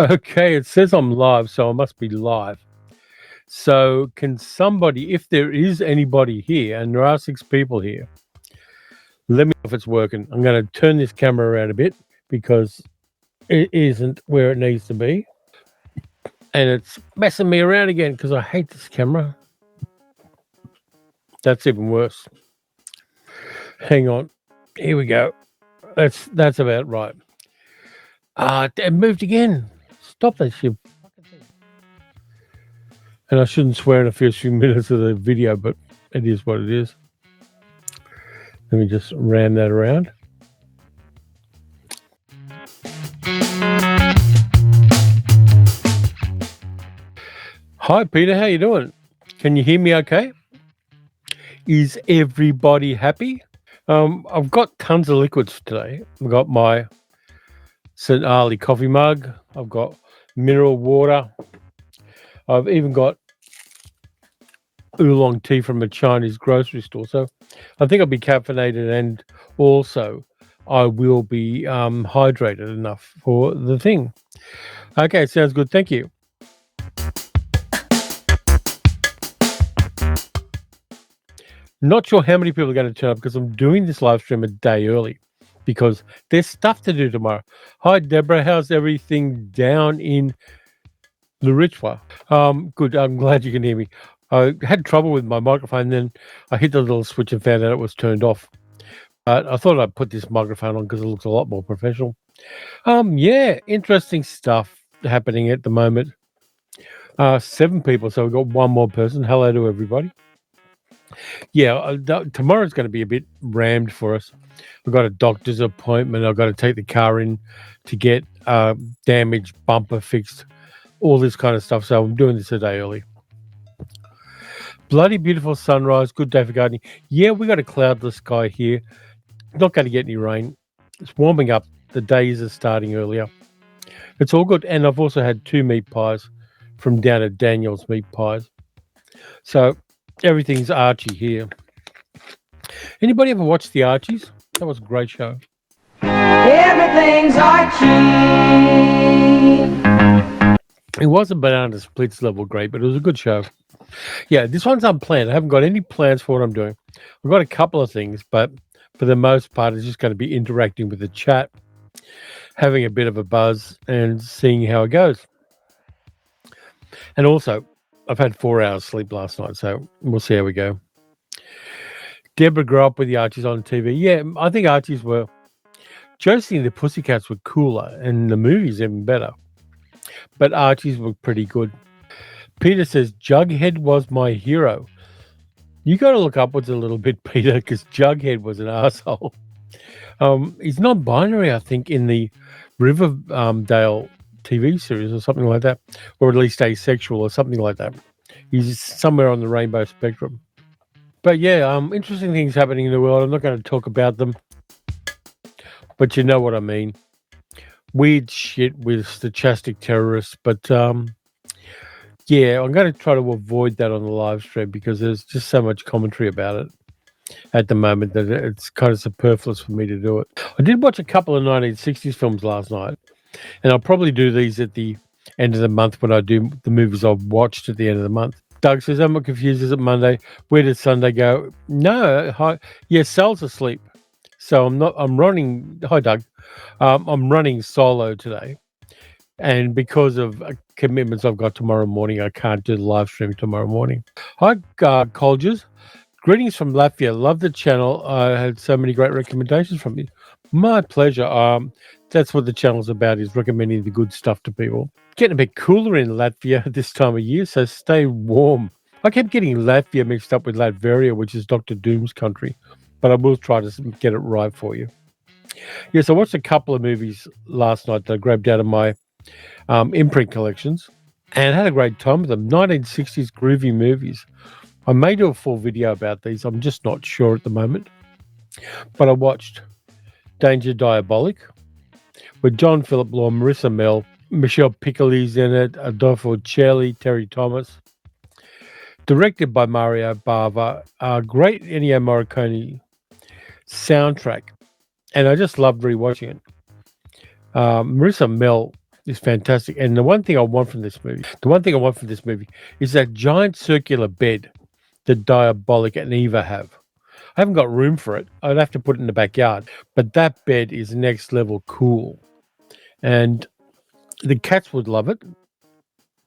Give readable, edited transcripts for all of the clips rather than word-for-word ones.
Okay, it says I'm live, so I must be live. So can somebody, if there is anybody here, and there are 6 people here, let me know if it's working. I'm going to turn this camera around a bit because it isn't where it needs to be. And it's messing me around again because I hate this camera. That's even worse. Hang on. Here we go. That's about right. It moved again. Stop that shit. And I shouldn't swear in the first few minutes of the video, but it is what it is. Let me just ram that around. Hi, Peter. How you doing? Can you hear me okay? Is everybody happy? I've got tons of liquids today. I've got my St. Ali coffee mug. I've got mineral water. I've even got oolong tea from a Chinese grocery store. So I think I'll be caffeinated, and also I will be hydrated enough for the thing. Okay, sounds good. Thank you. Not sure how many people are going to turn up because I'm doing this live stream a day early because there's stuff to do tomorrow. Hi, Deborah. How's everything down in Lurichwa? Good. I'm glad you can hear me. I had trouble with my microphone, then I hit the little switch and found out it was turned off. But I thought I'd put this microphone on because it looks a lot more professional. Yeah, interesting stuff happening at the moment. 7 people, so we've got one more person. Hello to everybody. Yeah, tomorrow's going to be a bit rammed for us. I've got a doctor's appointment. I've got to take the car in to get damaged bumper fixed, all this kind of stuff. So I'm doing this a day early. Bloody beautiful sunrise. Good day for gardening. Yeah, we got a cloudless sky here. Not going to get any rain. It's warming up. The days are starting earlier. It's all good. And I've also had 2 meat pies from down at Daniel's Meat Pies. So everything's Archie here. Anybody ever watch The Archies? That was a great show. Everything's Archie. It wasn't Banana Splits level great, but it was a good show. Yeah, this one's unplanned. I haven't got any plans for what I'm doing. I've got a couple of things, but for the most part, it's just going to be interacting with the chat, having a bit of a buzz, and seeing how it goes. And also, I've had 4 hours sleep last night, so we'll see how we go. Deborah grew up with the Archies on TV. Yeah, I think Archies were... Josie and the Pussycats were cooler, and the movies even better. But Archies were pretty good. Peter says, Jughead was my hero. You got to look upwards a little bit, Peter, because Jughead was an asshole. He's non-binary, I think, in the Riverdale TV series or something like that, or at least asexual or something like that. He's somewhere on the rainbow spectrum. But yeah, interesting things happening in the world. I'm not going to talk about them, but you know what I mean. Weird shit with stochastic terrorists, but yeah, I'm going to try to avoid that on the live stream because there's just so much commentary about it at the moment that it's kind of superfluous for me to do it. I did watch a couple of 1960s films last night, and I'll probably do these at the end of the month when I do the movies I've watched at the end of the month. Doug says, I'm confused. Is it Monday? Where did Sunday go? No. Hi. Yeah, Sal's asleep. So I'm running. Hi, Doug. I'm running solo today. And because of commitments I've got tomorrow morning, I can't do the live stream tomorrow morning. Hi, Colgers. Greetings from Latvia. Love the channel. I had so many great recommendations from you. My pleasure. That's what the channel's about, is recommending the good stuff to people. Getting a bit cooler in Latvia this time of year, so stay warm. I kept getting Latvia mixed up with Latveria, which is Dr. Doom's country, but I will try to get it right for you. Yes, I watched a couple of movies last night that I grabbed out of my imprint collections and had a great time with them. 1960s groovy movies. I may do a full video about these. I'm just not sure at the moment. But I watched Danger Diabolik with John Philip Law, Marissa Mell, Michelle Piccoli's in it, Adolfo Celli, Terry Thomas. Directed by Mario Bava. Great Ennio Morricone soundtrack. And I just loved rewatching it. Marissa Mell is fantastic. And the one thing I want from this movie is that giant circular bed that Diabolic and Eva have. I haven't got room for it. I'd have to put it in the backyard. But that bed is next level cool. And the cats would love it.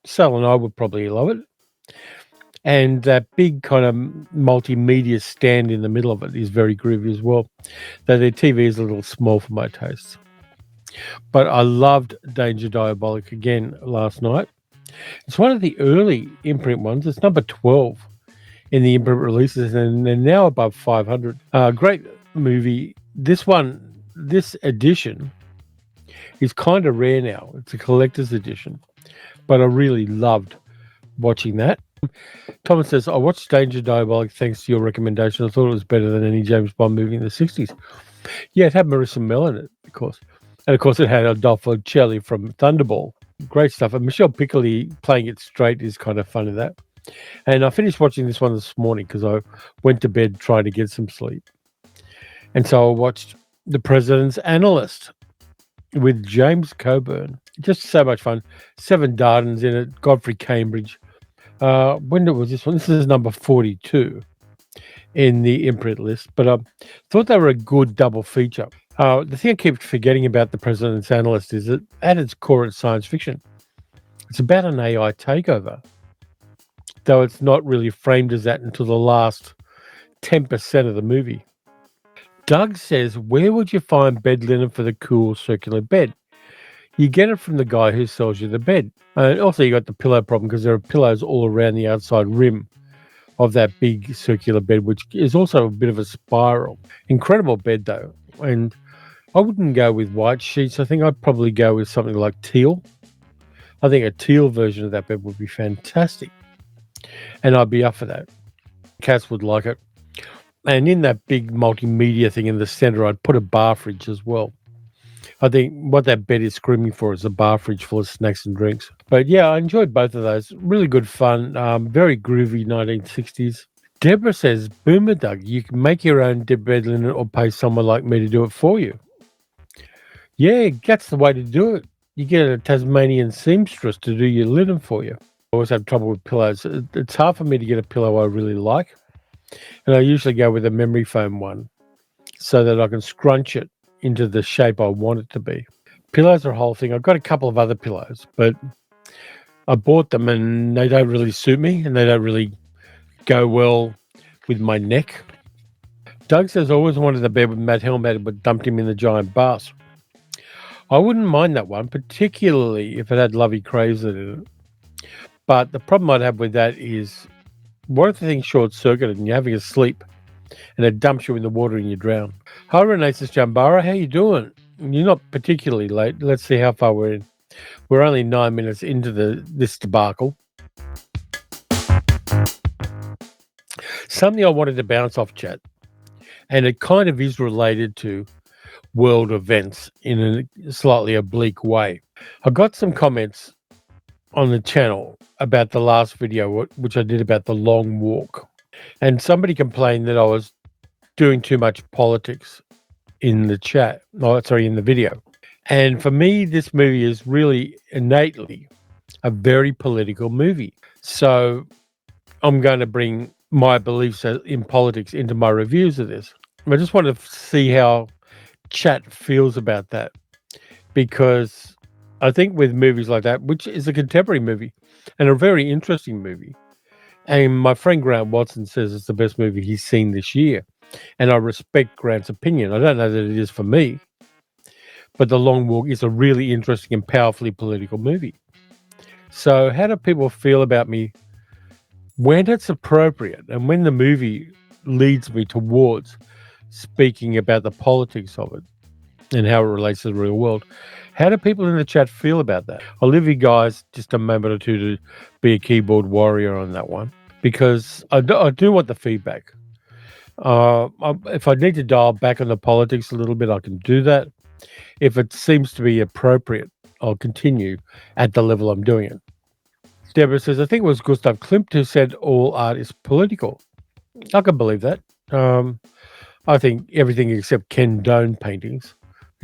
Sal and I would probably love it. And that big kind of multimedia stand in the middle of it is very groovy as well. Though their TV is a little small for my tastes. But I loved Danger Diabolic again last night. It's one of the early imprint ones. It's number 12 in the imprint releases, and they're now above 500. Great movie. This edition is kind of rare now. It's a collector's edition, but I really loved watching that. Thomas says, I watched Danger Diabolic thanks to your recommendation. I thought it was better than any James Bond movie in the 60s. Yeah, it had Marissa Mell in it, of course. And, of course, it had Adolfo Celli from Thunderball. Great stuff. And Michelle Piccoli playing it straight is kind of fun in that. And I finished watching this one this morning because I went to bed trying to get some sleep. And so I watched The President's Analyst with James Coburn. Just so much fun. 7 Dardens in it. Godfrey Cambridge. When was this one? This is number 42 in the imprint list. But I thought they were a good double feature. The thing I keep forgetting about The President's Analyst is that at its core, it's science fiction. It's about an AI takeover, though it's not really framed as that until the last 10% of the movie. Doug says, where would you find bed linen for the cool circular bed? You get it from the guy who sells you the bed. And also you got the pillow problem because there are pillows all around the outside rim of that big circular bed, which is also a bit of a spiral. Incredible bed, though. And I wouldn't go with white sheets. I think I'd probably go with something like teal. I think a teal version of that bed would be fantastic. And I'd be up for that. Cats would like it. And in that big multimedia thing in the center, I'd put a bar fridge as well. I think what that bed is screaming for is a bar fridge full of snacks and drinks. But yeah, I enjoyed both of those. Really good fun. Very groovy 1960s. Deborah says, Boomer Doug, you can make your own bed linen or pay someone like me to do it for you. Yeah, that's the way to do it. You get a Tasmanian seamstress to do your linen for you. I always have trouble with pillows. It's hard for me to get a pillow I really like. And I usually go with a memory foam one so that I can scrunch it into the shape I want it to be. Pillows are a whole thing. I've got a couple of other pillows, but I bought them and they don't really suit me and they don't really go well with my neck. Doug says, I always wanted a bed with Matt Helmet, but dumped him in the giant bath. I wouldn't mind that one, particularly if it had Lovey Craves in it. But the problem I'd have with that is, what if the thing's short-circuited and you're having a sleep and it dumps you in the water and you drown? Hi, Renatus Jambara. How you doing? You're not particularly late. Let's see how far we're in. We're only 9 minutes into this debacle. Something I wanted to bounce off, chat, and it kind of is related to world events in a slightly oblique way. I got some comments on the channel about the last video, which I did about the long walk. And somebody complained that I was doing too much politics in the chat. Oh, sorry, in the video. And for me, this movie is really innately a very political movie. So I'm going to bring my beliefs in politics into my reviews of this. I just want to see how chat feels about that, because I think with movies like that, which is a contemporary movie and a very interesting movie, and my friend Grant Watson says it's the best movie he's seen this year, and I respect Grant's opinion. I don't know that it is for me, but The Long Walk is a really interesting and powerfully political movie. So how do people feel about me when it's appropriate and when the movie leads me towards speaking about the politics of it and how it relates to the real world? How do people in the chat feel about that? I'll leave you guys just a moment or two to be a keyboard warrior on that one, because I do want the feedback. If I need to dial back on the politics a little bit, I can do that. If it seems to be appropriate, I'll continue at the level I'm doing it. Deborah says, I think it was Gustav Klimt who said all art is political. I can believe that. I think everything except Ken Doan paintings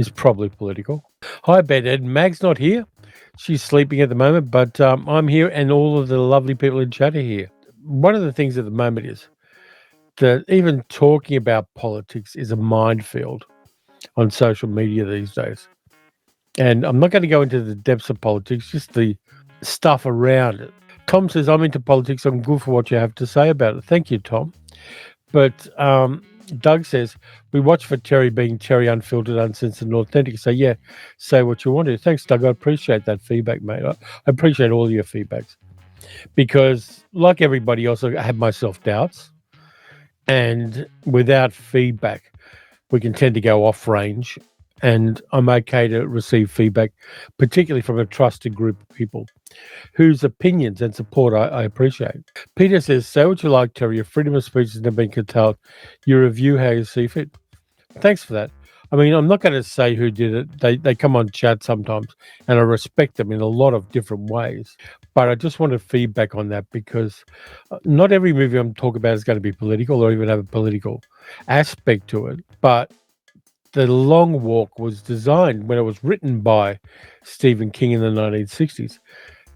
is probably political. Hi, Ben Ed. Mag's not here. She's sleeping at the moment, but I'm here and all of the lovely people in chat are here. One of the things at the moment is that even talking about politics is a minefield on social media these days. And I'm not going to go into the depths of politics, just the stuff around it. Tom says, I'm into politics. I'm good for what you have to say about it. Thank you, Tom. But Doug says, we watch for Terry being Terry, unfiltered, uncensored, and authentic. So, yeah, say what you want to. Thanks, Doug. I appreciate that feedback, mate. I appreciate all your feedbacks. Because, like everybody else, I have my self-doubts. And without feedback, we can tend to go off range. And I'm okay to receive feedback, particularly from a trusted group of people whose opinions and support I appreciate. Peter says, say what you like, Terry. Your freedom of speech has never been curtailed. You review how you see fit. Thanks for that. I mean, I'm not going to say who did it. They come on chat sometimes, and I respect them in a lot of different ways. But I just wanted feedback on that because not every movie I'm talking about is going to be political or even have a political aspect to it. But The Long Walk was designed when it was written by Stephen King in the 1960s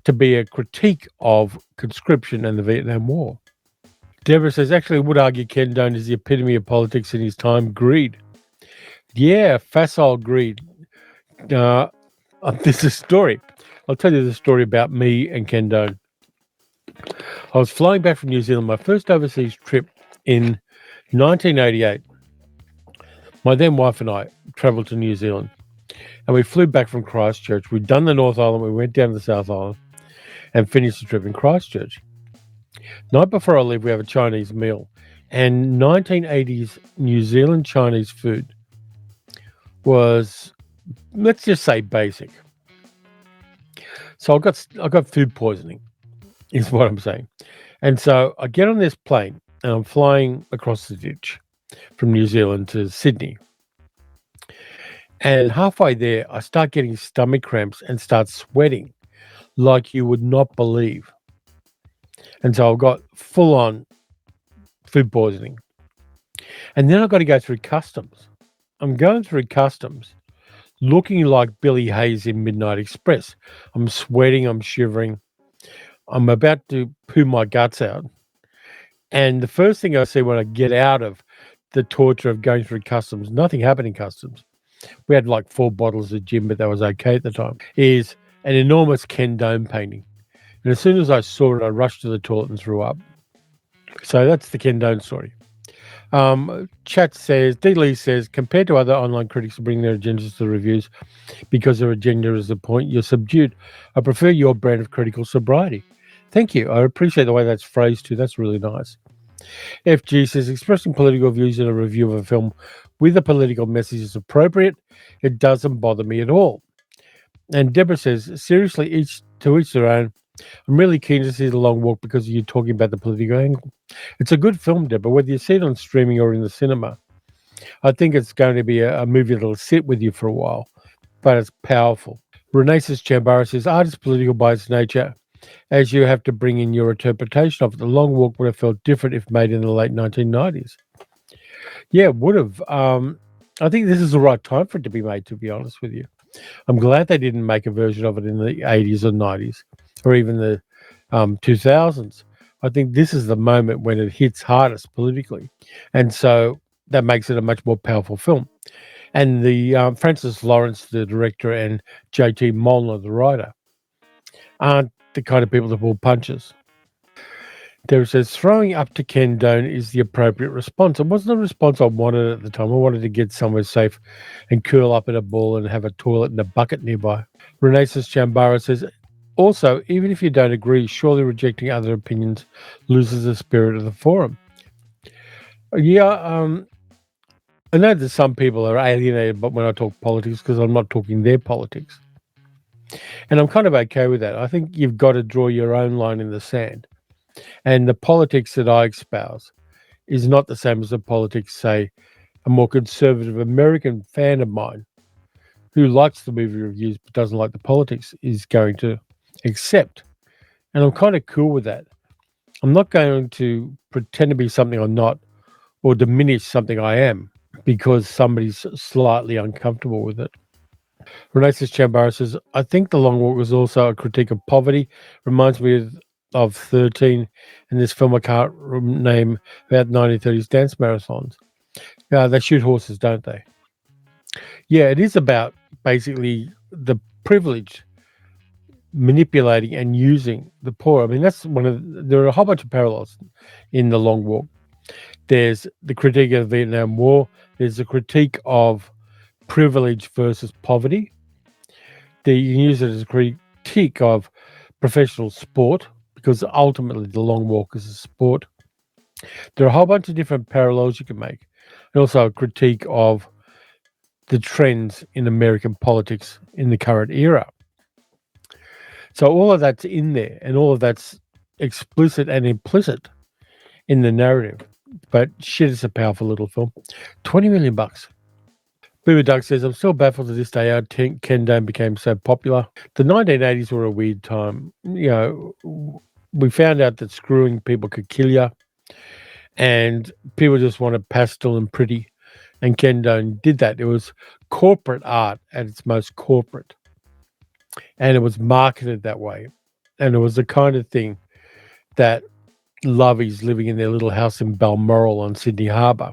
to be a critique of conscription and the Vietnam War. Deborah says, actually, I would argue Ken Doan is the epitome of politics in his time. Greed. Yeah, facile greed. This is a story. I'll tell you the story about me and Ken Doan. I was flying back from New Zealand, my first overseas trip in 1988. My then wife and I travelled to New Zealand, and we flew back from Christchurch. We'd done the North Island, we went down to the South Island, and finished the trip in Christchurch. Night before I leave, we have a Chinese meal, and 1980s New Zealand Chinese food was, let's just say, basic. So I got food poisoning, is what I'm saying. And so I get on this plane, and I'm flying across the ditch from New Zealand to Sydney. And halfway there, I start getting stomach cramps and start sweating like you would not believe. And so I've got full-on food poisoning. And then I've got to go through customs. I'm going through customs looking like Billy Hayes in Midnight Express. I'm sweating, I'm shivering. I'm about to poo my guts out. And the first thing I see when I get out of the torture of going through customs, nothing happened in customs. We had like 4 bottles of gin, but that was okay at the time, is an enormous Ken Doan painting. And as soon as I saw it, I rushed to the toilet and threw up. So that's the Ken Doan story. Chat says, D. Lee says, compared to other online critics who bring their agendas to the reviews because their agenda is the point, you're subdued. I prefer your brand of critical sobriety. Thank you. I appreciate the way that's phrased too. That's really nice. FG says, expressing political views in a review of a film with a political message is appropriate. It doesn't bother me at all. And Deborah says, seriously, each their own. I'm really keen to see The Long Walk because you're talking about the political angle. It's a good film, Deborah, whether you see it on streaming or in the cinema. I think it's going to be a movie that'll sit with you for a while, but it's powerful. Renaissance Chambara says, art is political by its nature, as you have to bring in your interpretation of it. The Long Walk would have felt different if made in the late 1990s. Yeah, it would have. I think this is the right time for it to be made, to be honest with you. I'm glad they didn't make a version of it in the 80s or 90s or even the 2000s. I think this is the moment when it hits hardest politically. And so that makes it a much more powerful film. And the Francis Lawrence, the director, and J.T. Molnar, the writer, aren't the kind of people that pull punches. There says, throwing up to Ken Doan is the appropriate response. It wasn't the response I wanted at the time. I wanted to get somewhere safe and curl up in a ball and have a toilet and a bucket nearby. Renaissance Chambara says, also, even if you don't agree, surely rejecting other opinions loses the spirit of the forum. Yeah, I know that some people are alienated but when I talk politics because I'm not talking their politics. And I'm kind of okay with that. I think you've got to draw your own line in the sand. And the politics that I espouse is not the same as the politics, say, a more conservative American fan of mine who likes the movie reviews but doesn't like the politics is going to accept. And I'm kind of cool with that. I'm not going to pretend to be something I'm not or diminish something I am. because somebody's slightly uncomfortable with it. Renatus Chambara says, I think The Long Walk was also a critique of poverty. Reminds me of 13 and this film I can't name about 1930s dance marathons. They shoot horses, don't they? Yeah, it is about basically the privileged manipulating and using the poor. I mean, that's there are a whole bunch of parallels in The Long Walk. There's the critique of the Vietnam War. There's a critique of privilege versus poverty. You can use it as a critique of professional sport, because ultimately The Long Walk is a sport. There are a whole bunch of different parallels you can make. And also a critique of the trends in American politics in the current era. So all of that's in there, and all of that's explicit and implicit in the narrative. But shit, it's a powerful little film. $20 million. Boomer Doug says, I'm still baffled to this day how Ken Dome became so popular. The 1980s were a weird time. You know, we found out that screwing people could kill you, and people just wanted pastel and pretty. And Ken Dome did that. It was corporate art at its most corporate. And it was marketed that way. And it was the kind of thing that lovies living in their little house in Balmoral on Sydney Harbour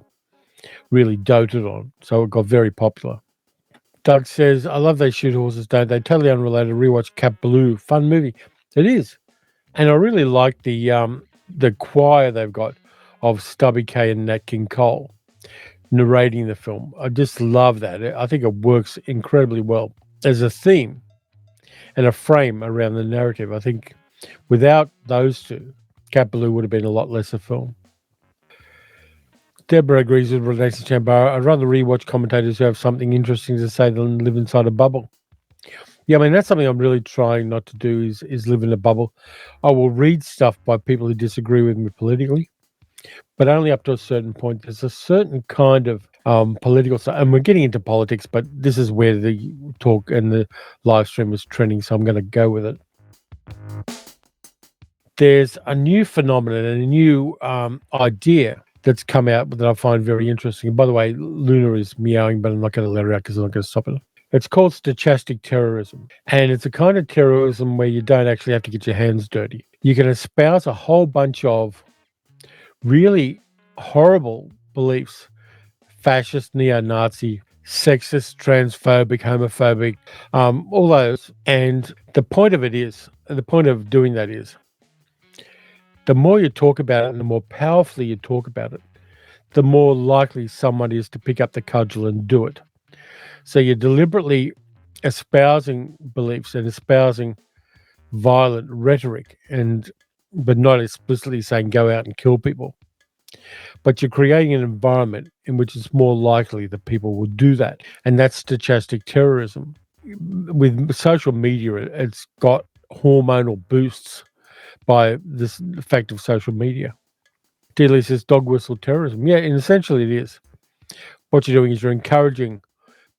really doted on. So it got very popular. Doug says, I love They Shoot Horses, Don't They? Totally unrelated. Rewatch Cat Blue. Fun movie. It is. And I really like the choir they've got of Stubby K and Nat King Cole narrating the film. I just love that. I think it works incredibly well as a theme and a frame around the narrative. I think without those two, Cat Blue would have been a lot less a film. Deborah agrees with Renatus Chambara. I'd rather rewatch commentators who have something interesting to say than live inside a bubble. Yeah, I mean, that's something I'm really trying not to do is live in a bubble. I will read stuff by people who disagree with me politically, but only up to a certain point. There's a certain kind of political stuff, and we're getting into politics, but this is where the talk and the live stream is trending, so I'm going to go with it. There's a new phenomenon and a new idea that's come out that I find very interesting. And by the way, Luna is meowing, but I'm not going to let her out because I'm not going to stop it. It's called stochastic terrorism. And it's a kind of terrorism where you don't actually have to get your hands dirty. You can espouse a whole bunch of really horrible beliefs, fascist, neo-Nazi, sexist, transphobic, homophobic, all those. And the point of doing that is, the more you talk about it and the more powerfully you talk about it, the more likely someone is to pick up the cudgel and do it. So you're deliberately espousing beliefs and espousing violent rhetoric, but not explicitly saying go out and kill people. But you're creating an environment in which it's more likely that people will do that. And that's stochastic terrorism. With social media, it's got hormonal boosts by this fact of social media. Dealey says dog whistle terrorism. Yeah, and essentially it is. What you're doing is you're encouraging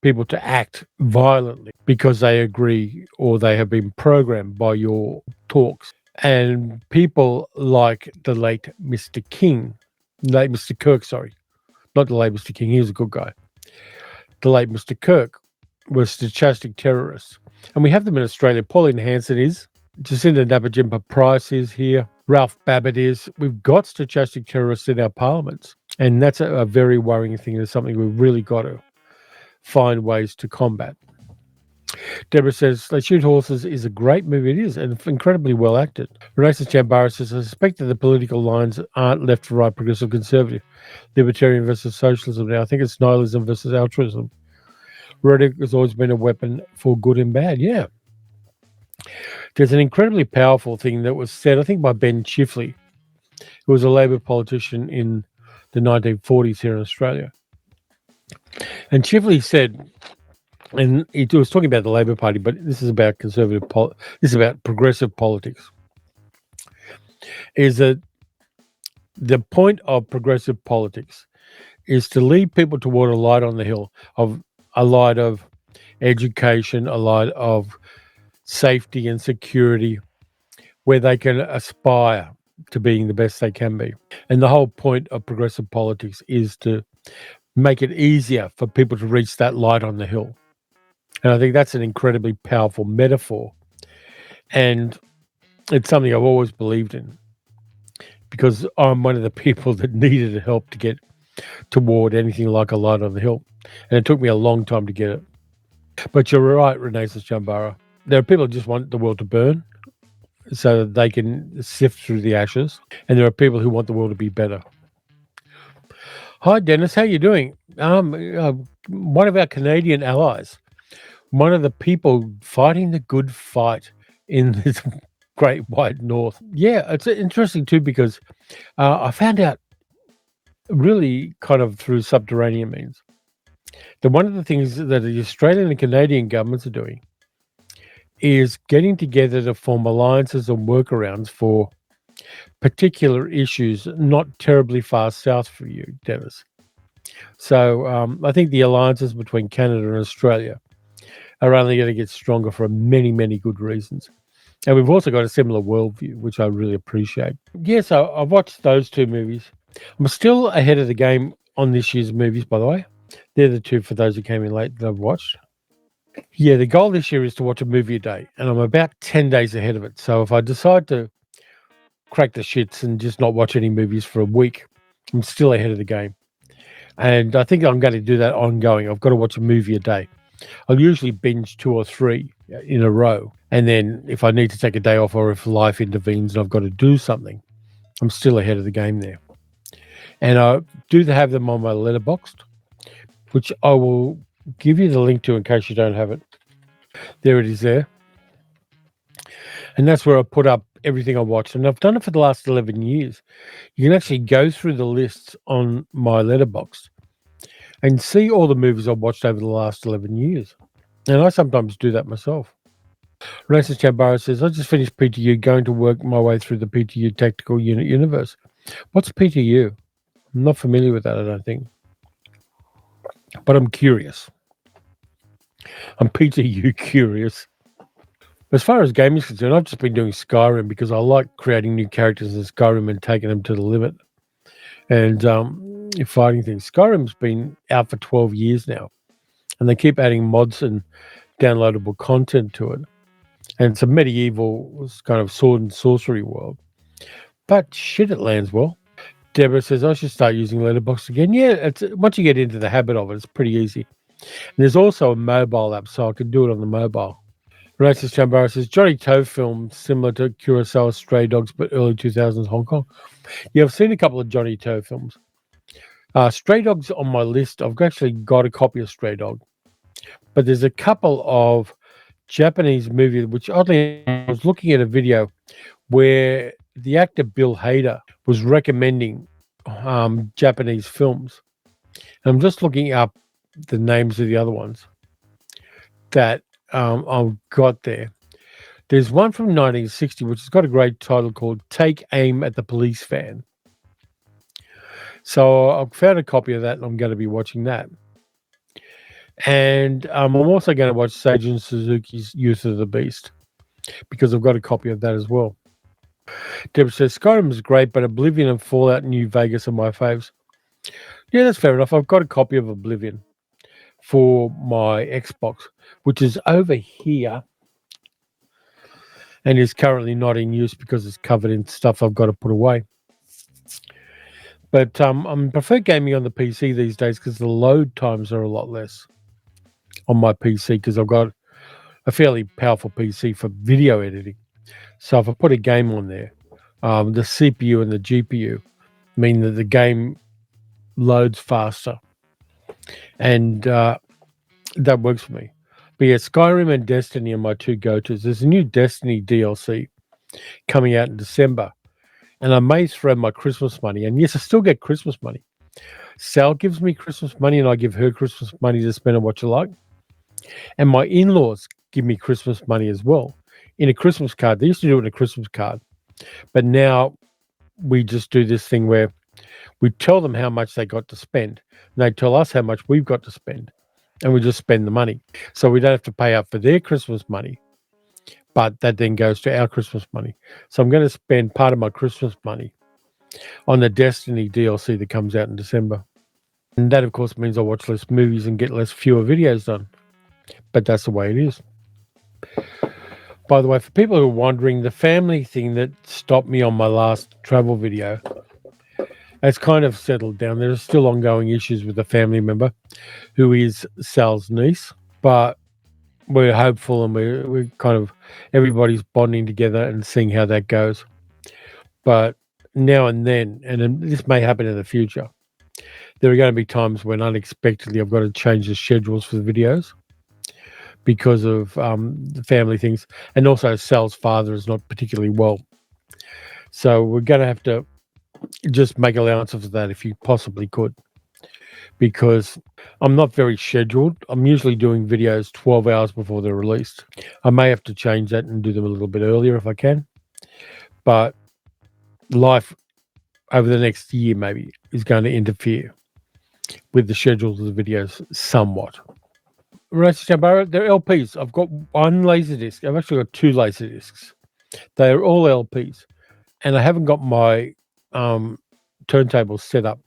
people to act violently because they agree or they have been programmed by your talks. And people like the late Mr. Kirk, sorry. Not the late Mr. King, he was a good guy. The late Mr. Kirk was stochastic terrorists. And we have them in Australia. Pauline Hanson is. Jacinda Naparjimpa Price is here. Ralph Babbitt is. We've got stochastic terrorists in our parliaments. And that's a very worrying thing. It's something we've really got to find ways to combat. Deborah says, They Shoot Horses is a great movie. It is, and incredibly well acted. Renatus Chambara says, I suspect that the political lines aren't left, right, progressive, conservative, libertarian versus socialism now. I think it's nihilism versus altruism. Rhetoric has always been a weapon for good and bad. Yeah. There's an incredibly powerful thing that was said, I think, by Ben Chifley, who was a Labor politician in the 1940s here in Australia. And Chifley said, and he was talking about the Labor Party, but this is about this is about progressive politics, is that the point of progressive politics is to lead people toward a light on the hill, of a light of education, a light of safety and security, where they can aspire to being the best they can be. And the whole point of progressive politics is to make it easier for people to reach that light on the hill. And I think that's an incredibly powerful metaphor. And it's something I've always believed in, because I'm one of the people that needed help to get toward anything like a light on the hill. And it took me a long time to get it. But you're right, Renaissance Chambara. There are people who just want the world to burn so that they can sift through the ashes. And there are people who want the world to be better. Hi, Dennis. How you doing? One of our Canadian allies, one of the people fighting the good fight in this great white north. Yeah, it's interesting too, because I found out really kind of through subterranean means that one of the things that the Australian and Canadian governments are doing is getting together to form alliances and workarounds for particular issues not terribly far south for you, Dennis. So I think the alliances between Canada and Australia are only going to get stronger for many, many good reasons. And we've also got a similar worldview, which I really appreciate. Yeah, so I've watched those two movies. I'm still ahead of the game on this year's movies, by the way. They're the two, for those who came in late, that I've watched. Yeah, the goal this year is to watch a movie a day, and I'm about 10 days ahead of it. So if I decide to crack the shits and just not watch any movies for a week, I'm still ahead of the game. And I think I'm going to do that ongoing. I've got to watch a movie a day. I'll usually binge 2 or 3 in a row. And then if I need to take a day off, or if life intervenes and I've got to do something, I'm still ahead of the game there. And I do have them on my Letterboxd, which I will give you the link to in case you don't have it. There it is there. And that's where I put up everything I watched. And I've done it for the last 11 years. You can actually go through the lists on my Letterboxd and see all the movies I've watched over the last 11 years. And I sometimes do that myself. Renaissance Chambara says, I just finished PTU, going to work my way through the PTU Tactical Unit universe. What's PTU? I'm not familiar with that, I don't think. But I'm curious. I'm PTU curious. As far as gaming is concerned, I've just been doing Skyrim because I like creating new characters in Skyrim and taking them to the limit. And fighting things. Skyrim's been out for 12 years now. And they keep adding mods and downloadable content to it. And it's a medieval kind of sword and sorcery world. But shit, it lands well. Deborah says, I should start using Letterboxd again. Yeah, once you get into the habit of it, it's pretty easy. And there's also a mobile app, so I can do it on the mobile. Renaissance Chambara says, Johnny Toe film similar to Kurosawa's Stray Dogs, but early 2000s Hong Kong. Yeah, I've seen a couple of Johnny Toe films. Stray Dogs on my list. I've actually got a copy of Stray Dog. But there's a couple of Japanese movies, which oddly, I was looking at a video where the actor Bill Hader was recommending Japanese films. And I'm just looking up the names of the other ones that I've got there. There's one from 1960, which has got a great title called Take Aim at the Police Van. So I've found a copy of that, and I'm going to be watching that. And I'm also going to watch Seijun Suzuki's Youth of the Beast, because I've got a copy of that as well. Deborah says, Skyrim is great, but Oblivion and Fallout New Vegas are my faves. Yeah, that's fair enough. I've got a copy of Oblivion for my Xbox, which is over here and is currently not in use because it's covered in stuff I've got to put away. But I prefer gaming on the PC these days because the load times are a lot less on my PC, because I've got a fairly powerful PC for video editing. So if I put a game on there, the CPU and the GPU mean that the game loads faster. And that works for me. But yeah, Skyrim and Destiny are my two go-tos. There's a new Destiny DLC coming out in December. And I may throw my Christmas money. And yes, I still get Christmas money. Sal gives me Christmas money and I give her Christmas money to spend on what you like. And my in-laws give me Christmas money as well in a Christmas card. They used to do it in a Christmas card. But now we just do this thing where we tell them how much they got to spend. And they tell us how much we've got to spend. And we just spend the money. So we don't have to pay up for their Christmas money. But that then goes to our Christmas money. So I'm going to spend part of my Christmas money on the Destiny DLC that comes out in December. And that, of course, means I watch less movies and get fewer videos done. But that's the way it is. By the way, for people who are wondering, the family thing that stopped me on my last travel video, it's kind of settled down. There are still ongoing issues with a family member who is Sal's niece, but we're hopeful and we're kind of, everybody's bonding together and seeing how that goes. But now and then, and this may happen in the future, there are going to be times when unexpectedly I've got to change the schedules for the videos because of the family things. And also Sal's father is not particularly well. So we're going to have to just make allowances for that if you possibly could, because I'm not very scheduled. I'm usually doing videos 12 hours before they're released. I may have to change that and do them a little bit earlier if I can. But life over the next year maybe is going to interfere with the schedules of the videos somewhat. Racing Barrow, they're LPs. I've got one Laserdisc. I've actually got two Laserdiscs. They are all LPs. And I haven't got my turntable set up.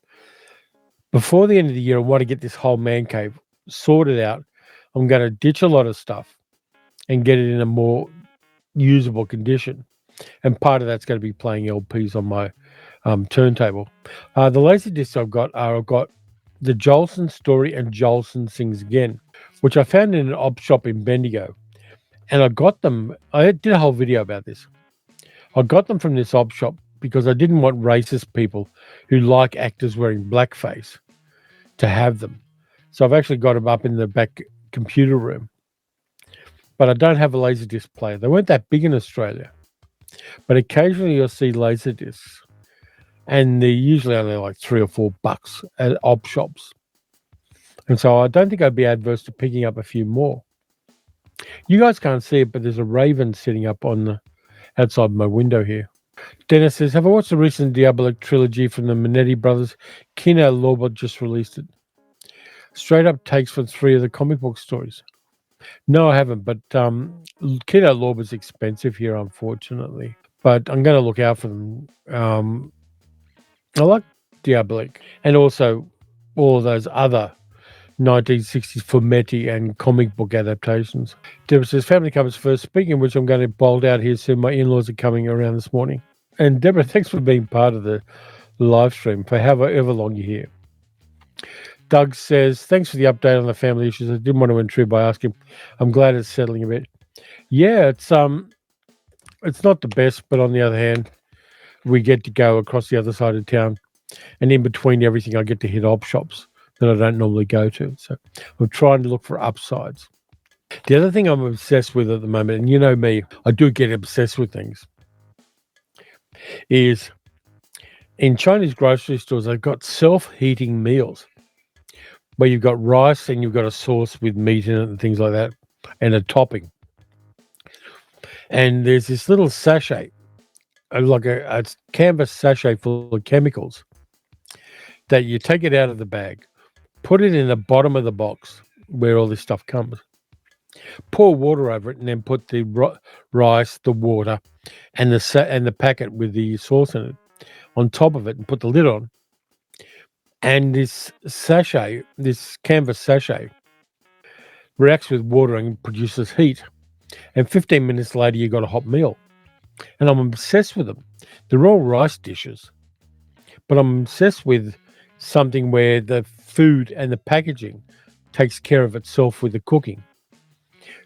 Before the end of the year, I want to get this whole man cave sorted out. I'm going to ditch a lot of stuff and get it in a more usable condition. And part of that's going to be playing LPs on my turntable. The Laserdiscs I've got the Jolson Story and Jolson Sings Again, which I found in an op shop in Bendigo. And I got them, I did a whole video about this. I got them from this op shop because I didn't want racist people who like actors wearing blackface to have them. So I've actually got them up in the back computer room. But I don't have a Laserdisc player. They weren't that big in Australia. But occasionally you'll see Laserdiscs. And they're usually only like $3 or $4 at op shops. And so I don't think I'd be adverse to picking up a few more. You guys can't see it, but there's a raven sitting up on the outside my window here. Dennis says, have I watched the recent Diabolic trilogy from the Minetti brothers? Kino Lorber just released it. Straight up takes from 3 of the comic book stories. No, I haven't, but Kino Lorber's expensive here, unfortunately. But I'm going to look out for them. I like Diabolic, and also all of those other 1960s fumetti and comic book adaptations. Deborah says, family comes first. Speaking of which, I'm going to bolt out here soon. My in-laws are coming around this morning. And Deborah, thanks for being part of the live stream for however long you're here. Doug says, thanks for the update on the family issues. I didn't want to intrude by asking. I'm glad it's settling a bit. Yeah, it's not the best, but on the other hand, we get to go across the other side of town, and in between everything, I get to hit op shops that I don't normally go to. So I'm trying to look for upsides. The other thing I'm obsessed with at the moment, and you know me, I do get obsessed with things, is in Chinese grocery stores, they've got self-heating meals where you've got rice and you've got a sauce with meat in it and things like that, and a topping. And there's this little sachet, like a canvas sachet full of chemicals, that you take it out of the bag, put it in the bottom of the box where all this stuff comes, pour water over it, and then put the rice, the water, and the packet with the sauce in it on top of it, and put the lid on. And this sachet, this canvas sachet, reacts with water and produces heat. And 15 minutes later, you got a hot meal. And I'm obsessed with them. They're all rice dishes, but I'm obsessed with something where the food and the packaging takes care of itself with the cooking.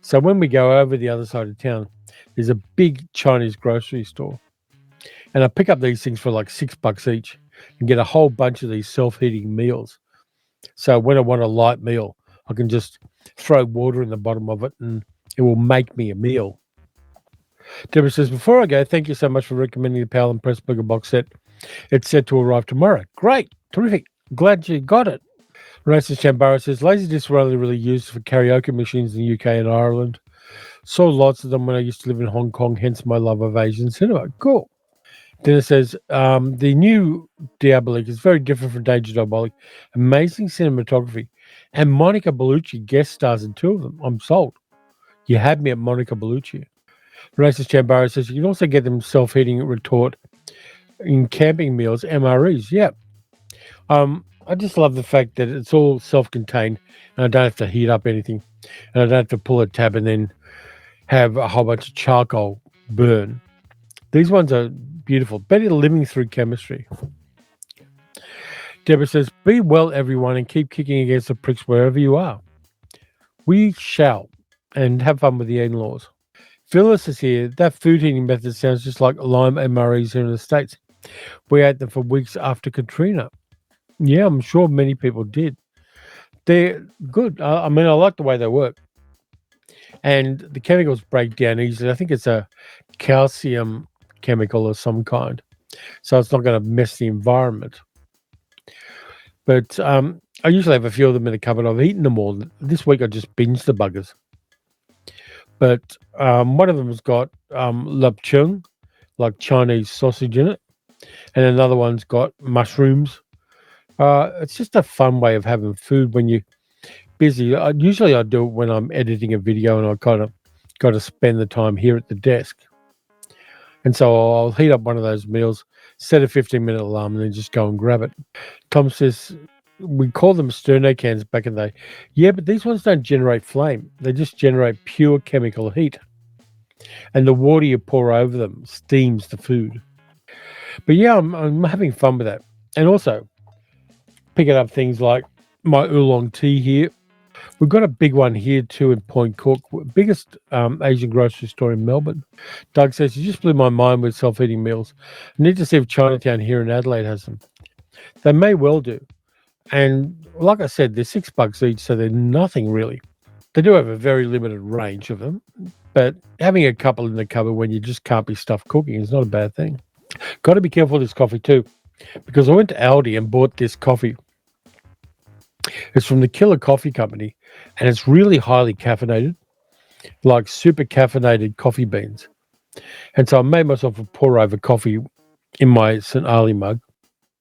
So when we go over the other side of town, there's a big Chinese grocery store, and I pick up these things for like $6 each and get a whole bunch of these self-heating meals. So when I want a light meal, I can just throw water in the bottom of it and it will make me a meal. Deborah says, before I go, thank you so much for recommending the Powell and Pressburger box set. It's set to arrive tomorrow. Great. Terrific. Glad you got it. Racist Chambara says, Laserdiscs were only really used for karaoke machines in the UK and Ireland. Saw lots of them when I used to live in Hong Kong, hence my love of Asian cinema. Cool. Dennis says, the new Diabolic is very different from Danger Diabolic. Amazing cinematography. And Monica Bellucci guest stars in 2 of them. I'm sold. You had me at Monica Bellucci. Racist Chambara says, you can also get them self-heating retort in camping meals, MREs. Yeah. I just love the fact that it's all self-contained, and I don't have to heat up anything, and I don't have to pull a tab and then have a whole bunch of charcoal burn. These ones are beautiful, better living through chemistry. Deborah says, "Be well, everyone, and keep kicking against the pricks wherever you are. We shall, and have fun with the in-laws." Phyllis is here. That food heating method sounds just like lime MREs here in the States. We ate them for weeks after Katrina. Yeah, I'm sure many people did. They're good. I mean, I like the way they work. And the chemicals break down easily. I think it's a calcium chemical of some kind. So it's not going to mess the environment. But I usually have a few of them in the cupboard. I've eaten them all. This week I just binged the buggers. But one of them has got lapchung, like Chinese sausage in it. And another one's got mushrooms. It's just a fun way of having food when you're busy. Usually I do it when I'm editing a video and I kind of got to spend the time here at the desk. And so I'll heat up one of those meals, set a 15-minute alarm, and then just go and grab it. Tom says, we call them sterno cans back in the day. Yeah, but these ones don't generate flame. They just generate pure chemical heat. And the water you pour over them steams the food. But yeah, I'm having fun with that. And also, picking up things like my oolong tea here. We've got a big one here too in Point Cook, biggest Asian grocery store in Melbourne. Doug says, you just blew my mind with self-eating meals. I need to see if Chinatown here in Adelaide has them. They may well do. And like I said, they're $6 each, so they're nothing really. They do have a very limited range of them, but having a couple in the cupboard when you just can't be stuffed cooking is not a bad thing. Got to be careful with this coffee too, because I went to Aldi and bought this coffee. It's from the Killer Coffee Company, and it's really highly caffeinated, like super caffeinated coffee beans. And so I made myself a pour-over coffee in my St. Ali mug.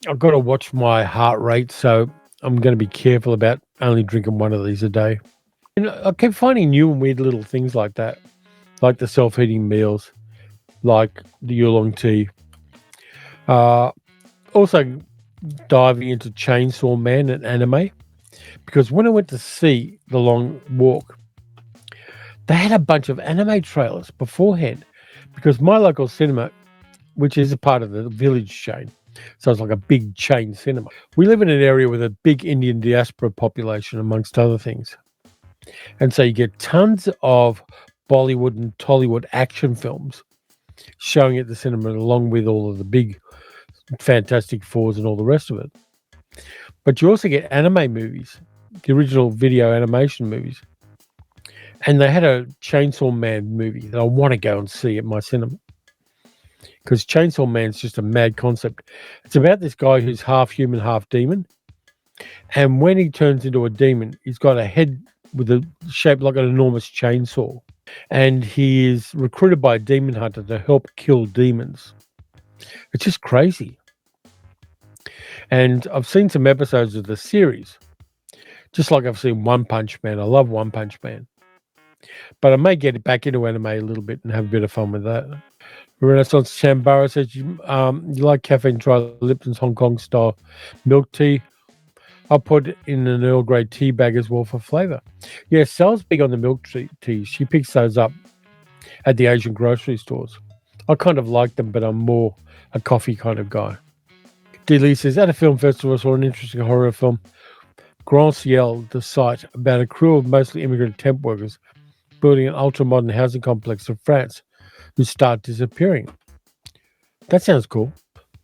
I've got to watch my heart rate, so I'm going to be careful about only drinking one of these a day. And I kept finding new and weird little things like that, like the self-heating meals, like the oolong tea. Also diving into Chainsaw Man and anime, because when I went to see The Long Walk, they had a bunch of anime trailers beforehand, because my local cinema, which is a part of the Village chain, so it's like a big chain cinema. We live in an area with a big Indian diaspora population, amongst other things. And so you get tons of Bollywood and Tollywood action films showing at the cinema, along with all of the big Fantastic Fours and all the rest of it. But you also get anime movies, the original video animation movies. And they had a Chainsaw Man movie that I want to go and see at my cinema, because Chainsaw Man's just a mad concept. It's about this guy who's half human, half demon. And when he turns into a demon, he's got a head with a shape like an enormous chainsaw. And he is recruited by a demon hunter to help kill demons. It's just crazy. And I've seen some episodes of the series, just like I've seen One Punch Man. I love One Punch Man. But I may get back into anime a little bit and have a bit of fun with that. Renaissance Chambara says, you like caffeine, dry Lipton's Hong Kong style milk tea. I'll put it in an Earl Grey tea bag as well for flavour. Yeah, Sal's big on the milk tea. She picks those up at the Asian grocery stores. I kind of like them, but I'm more a coffee kind of guy. D. Lee says, at a film festival, I saw an interesting horror film, Grand Ciel, the site, about a crew of mostly immigrant temp workers building an ultra-modern housing complex in France who start disappearing. That sounds cool.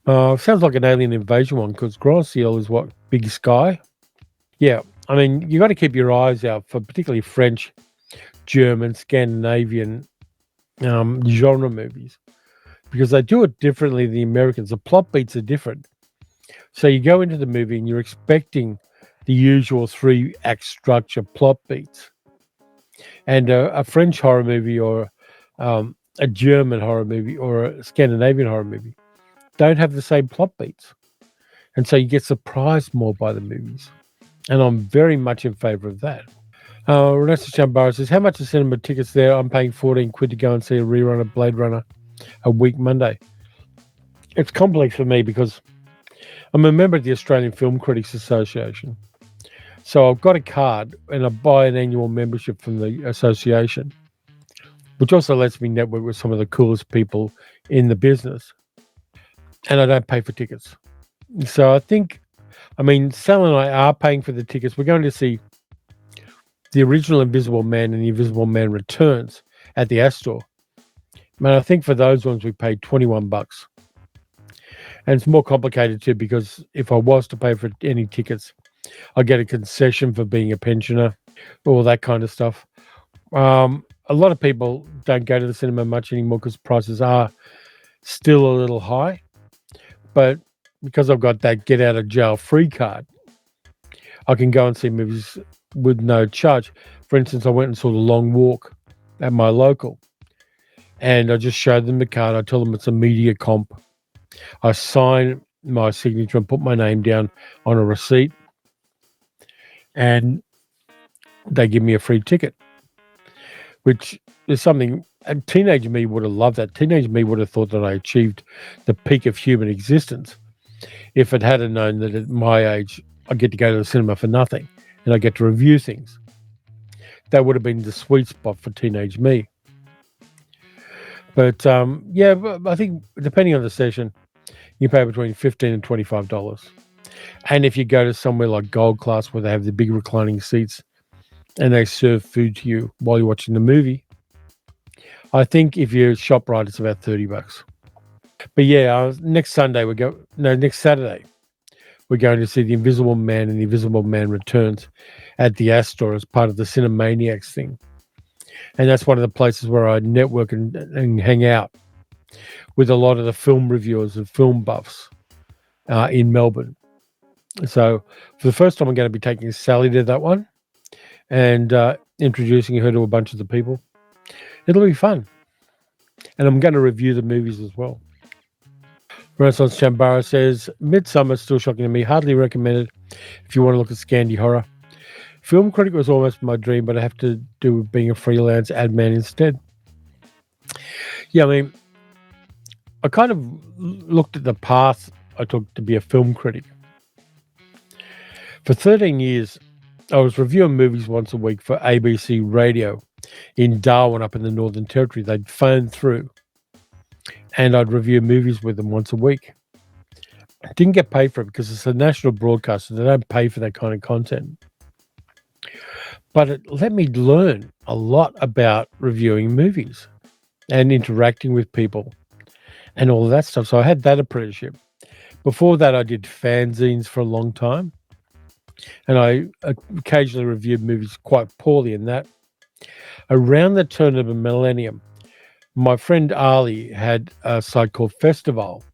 Sounds like an alien invasion one, because Grand Ciel is what? Big sky? Yeah, I mean, you got to keep your eyes out for particularly French, German, Scandinavian genre movies, because they do it differently than the Americans. The plot beats are different. So you go into the movie and you're expecting the usual 3-act structure plot beats. And a French horror movie or a German horror movie or a Scandinavian horror movie don't have the same plot beats. And so you get surprised more by the movies. And I'm very much in favour of that. Renessa Chambara says, how much are cinema tickets there? I'm paying 14 quid to go and see a rerun of Blade Runner a week Monday. It's complex for me because I'm a member of the Australian Film Critics Association. So I've got a card and I buy an annual membership from the association, which also lets me network with some of the coolest people in the business. And I don't pay for tickets. So Sal and I are paying for the tickets. We're going to see the original Invisible Man and the Invisible Man Returns at the Astor. I think for those ones we paid $21. And it's more complicated too, because if I was to pay for any tickets, I get a concession for being a pensioner, all that kind of stuff. A lot of people don't go to the cinema much anymore because prices are still a little high. But because I've got that get out of jail free card, I can go and see movies with no charge. For instance, I went and saw The Long Walk at my local, and I just showed them the card. I tell them it's a media comp. I sign my signature and put my name down on a receipt, and they give me a free ticket, which is something a teenage me would have loved. That teenage me would have thought that I achieved the peak of human existence if it had known that at my age I get to go to the cinema for nothing and I get to review things. That would have been the sweet spot for teenage me. But I think depending on the session, you pay between $15 and $25. And if you go to somewhere like Gold Class, where they have the big reclining seats and they serve food to you while you're watching the movie, I think if you shop right, it's about $30. But next Saturday, we're going to see The Invisible Man and The Invisible Man Returns at the Astor as part of the Cinemaniacs thing. And that's one of the places where I network and hang out with a lot of the film reviewers and film buffs in Melbourne. So for the first time, I'm going to be taking Sally to that one and introducing her to a bunch of the people. It'll be fun. And I'm going to review the movies as well. Renaissance Chambara says, Midsummer still shocking to me. Hardly recommended if you want to look at Scandi horror. Film critic was almost my dream, but I have to do with being a freelance ad man instead. I kind of looked at the path I took to be a film critic. For 13 years, I was reviewing movies once a week for ABC Radio in Darwin up in the Northern Territory. They'd phone through and I'd review movies with them once a week. I didn't get paid for it because it's a national broadcaster. They don't pay for that kind of content. But it let me learn a lot about reviewing movies and interacting with people and all of that stuff. So I had that apprenticeship. Before that, I did fanzines for a long time. And I occasionally reviewed movies quite poorly in that. Around the turn of the millennium, my friend Ali had a site called Festival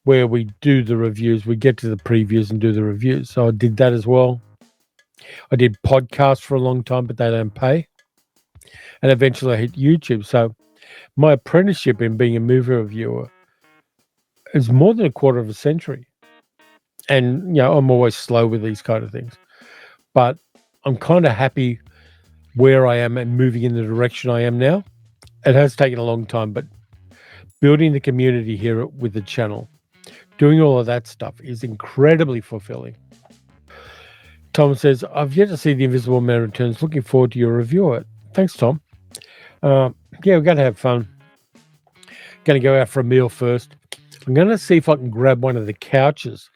where we do the reviews. We get to the previews and do the reviews. So I did that as well. I did podcasts for a long time, but they don't pay. And eventually I hit YouTube. So my apprenticeship in being a movie reviewer is more than a quarter of a century. And, I'm always slow with these kind of things. But I'm kind of happy where I am and moving in the direction I am now. It has taken a long time, but building the community here with the channel, doing all of that stuff is incredibly fulfilling. Tom says, I've yet to see The Invisible Man Returns. Looking forward to your review of it. Thanks, Tom. We're going to have fun. Going to go out for a meal first. I'm going to see if I can grab one of the couches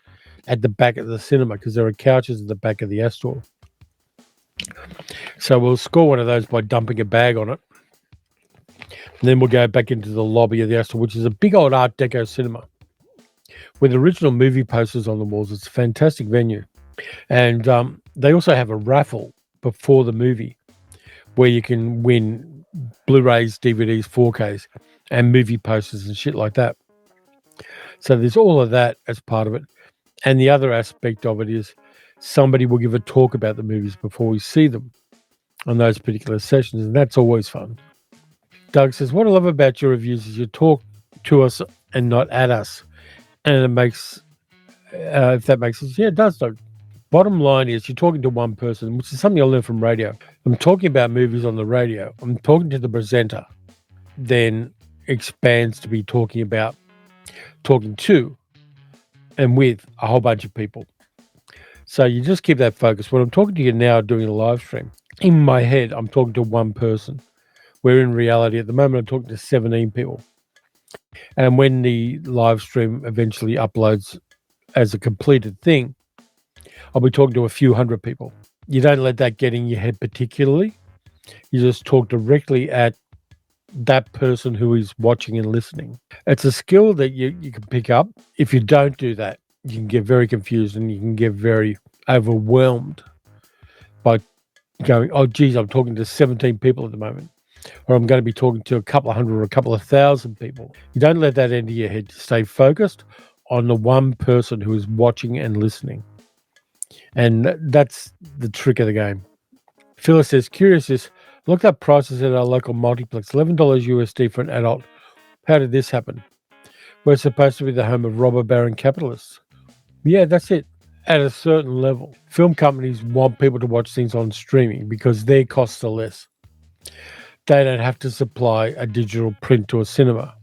at the back of the cinema, because there are couches at the back of the Astor. So we'll score one of those by dumping a bag on it. And then we'll go back into the lobby of the Astor, which is a big old Art Deco cinema with original movie posters on the walls. It's a fantastic venue. And they also have a raffle before the movie where you can win Blu-rays, DVDs, 4Ks, and movie posters and shit like that. So there's all of that as part of it. And the other aspect of it is somebody will give a talk about the movies before we see them on those particular sessions, and that's always fun. Doug says, what I love about your reviews is you talk to us and not at us. And it makes, if that makes sense, yeah, it does, Doug. Bottom line is you're talking to one person, which is something I learned from radio. I'm talking about movies on the radio. I'm talking to the presenter, then expands to be talking to and with a whole bunch of people. So you just keep that focus. When I'm talking to you now doing a live stream, in my head, I'm talking to one person, where in reality, at the moment, I'm talking to 17 people. And when the live stream eventually uploads as a completed thing, I'll be talking to a few hundred people. You don't let that get in your head particularly. You just talk directly at that person who is watching and listening. It's a skill that you can pick up. If you don't do that, you can get very confused and you can get very overwhelmed by going, oh, geez, I'm talking to 17 people at the moment, or I'm going to be talking to a couple of hundred or a couple of thousand people. You don't let that enter your head. Stay focused on the one person who is watching and listening. And that's the trick of the game. Phyllis says, curious is, looked up prices at our local multiplex, $11 USD for an adult. How did this happen? We're supposed to be the home of robber baron capitalists. Yeah, that's it. At a certain level. Film companies want people to watch things on streaming because their costs are less. They don't have to supply a digital print to a cinema.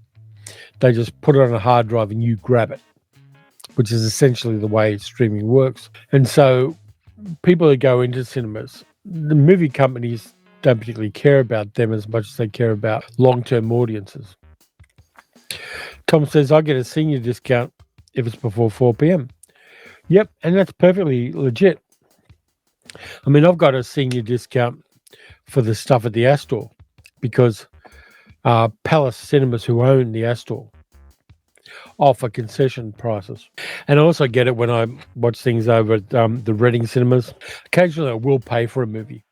They just put it on a hard drive and you grab it, which is essentially the way streaming works. And so people who go into cinemas, the movie companies don't particularly care about them as much as they care about long-term audiences. Tom says, I get a senior discount if it's before 4 p.m. Yep, and that's perfectly legit. I mean, I've got a senior discount for the stuff at the Astor because Palace Cinemas, who own the Astor, offer concession prices. And I also get it when I watch things over at the Reading Cinemas. Occasionally I will pay for a movie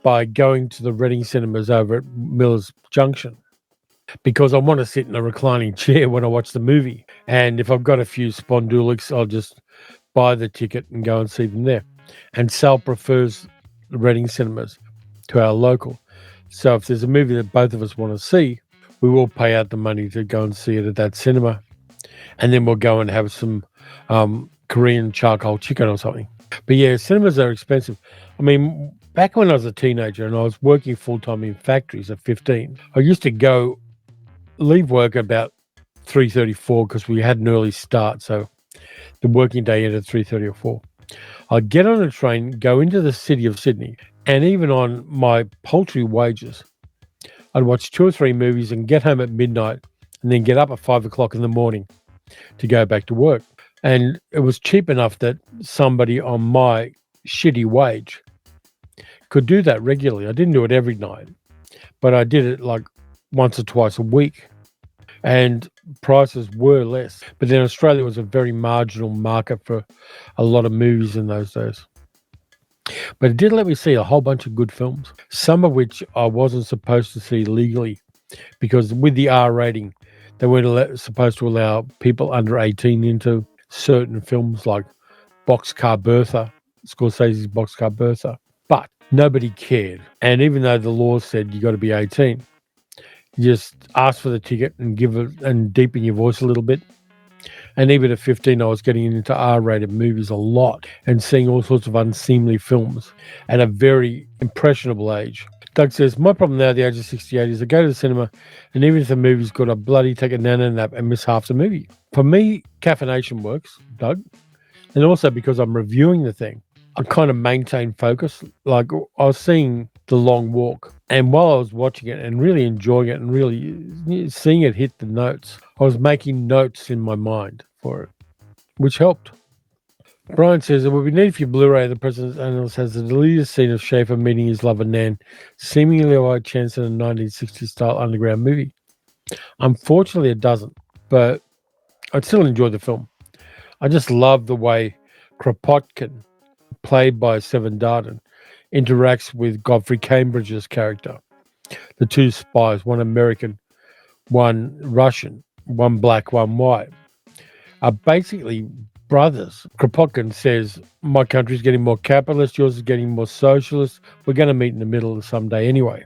by going to the Reading Cinemas over at Millers Junction because I want to sit in a reclining chair when I watch the movie. And if I've got a few spondulics, I'll just buy the ticket and go and see them there. And Sal prefers the Reading Cinemas to our local. So if there's a movie that both of us want to see, we will pay out the money to go and see it at that cinema. And then we'll go and have some Korean charcoal chicken or something. But yeah, cinemas are expensive. I mean, back when I was a teenager and I was working full-time in factories at 15, I used to leave work about 3:34 because we had an early start. So the working day ended at 3:30 or 4. I'd get on a train, go into the city of Sydney, and even on my paltry wages, I'd watch 2 or 3 movies and get home at midnight and then get up at 5 o'clock in the morning to go back to work. And it was cheap enough that somebody on my shitty wage could do that regularly. I didn't do it every night, but I did it like once or twice a week. And prices were less. But then Australia was a very marginal market for a lot of movies in those days. But it did let me see a whole bunch of good films, some of which I wasn't supposed to see legally because with the R rating, they weren't supposed to allow people under 18 into certain films like Boxcar Bertha, Scorsese's Boxcar Bertha. But nobody cared. And even though the law said you got to be 18, you just ask for the ticket and give it and deepen your voice a little bit. And even at 15, I was getting into R-rated movies a lot and seeing all sorts of unseemly films at a very impressionable age. Doug says, my problem now at the age of 68 is I go to the cinema and even if the movie's good, I bloody take a nana nap and miss half the movie. For me, caffeination works, Doug. And also because I'm reviewing the thing, I kind of maintain focus. Like I was seeing The Long Walk, and while I was watching it and really enjoying it and really seeing it hit the notes, I was making notes in my mind for it, which helped. Brian says, it would be neat if your Blu-ray the President's Annals has the deleted scene of Schaefer meeting his lover Nan, seemingly by chance in a 1960s style underground movie. Unfortunately, it doesn't, but I'd still enjoy the film. I just love the way Kropotkin, played by Seven Darden, interacts with Godfrey Cambridge's character. The two spies, one American, one Russian, one black, one white, are basically brothers. Kropotkin says, my country's getting more capitalist, yours is getting more socialist. We're going to meet in the middle someday anyway.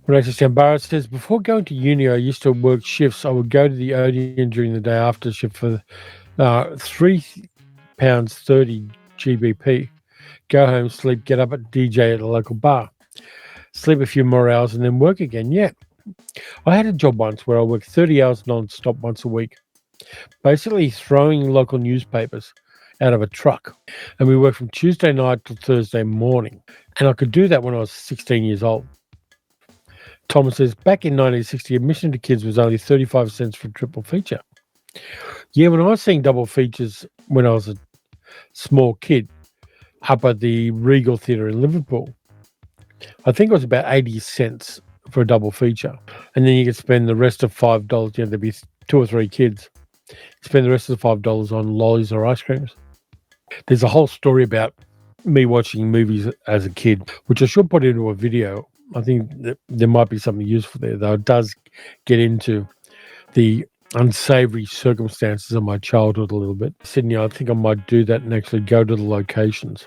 Renata Sambara says, before going to uni, I used to work shifts. I would go to the Odeon during the day after shift for £3.30 GBP. Go home, sleep, get up at DJ at a local bar. Sleep a few more hours and then work again. Yeah. I had a job once where I worked 30 hours non-stop once a week. basically throwing local newspapers out of a truck. And we worked from Tuesday night till Thursday morning. And I could do that when I was 16 years old. Thomas says, back in 1960, admission to kids was only 35 cents for a triple feature. Yeah, when I was seeing double features when I was a small kid up at the Regal Theatre in Liverpool, I think it was about 80 cents for a double feature. And then you could spend the rest of $5, there'd be 2 or 3 kids, spend the rest of the $5 on lollies or ice creams. There's a whole story about me watching movies as a kid, which I should put into a video. I think that there might be something useful there, though it does get into the unsavory circumstances of my childhood a little bit. Sydney, I think I might do that and actually go to the locations.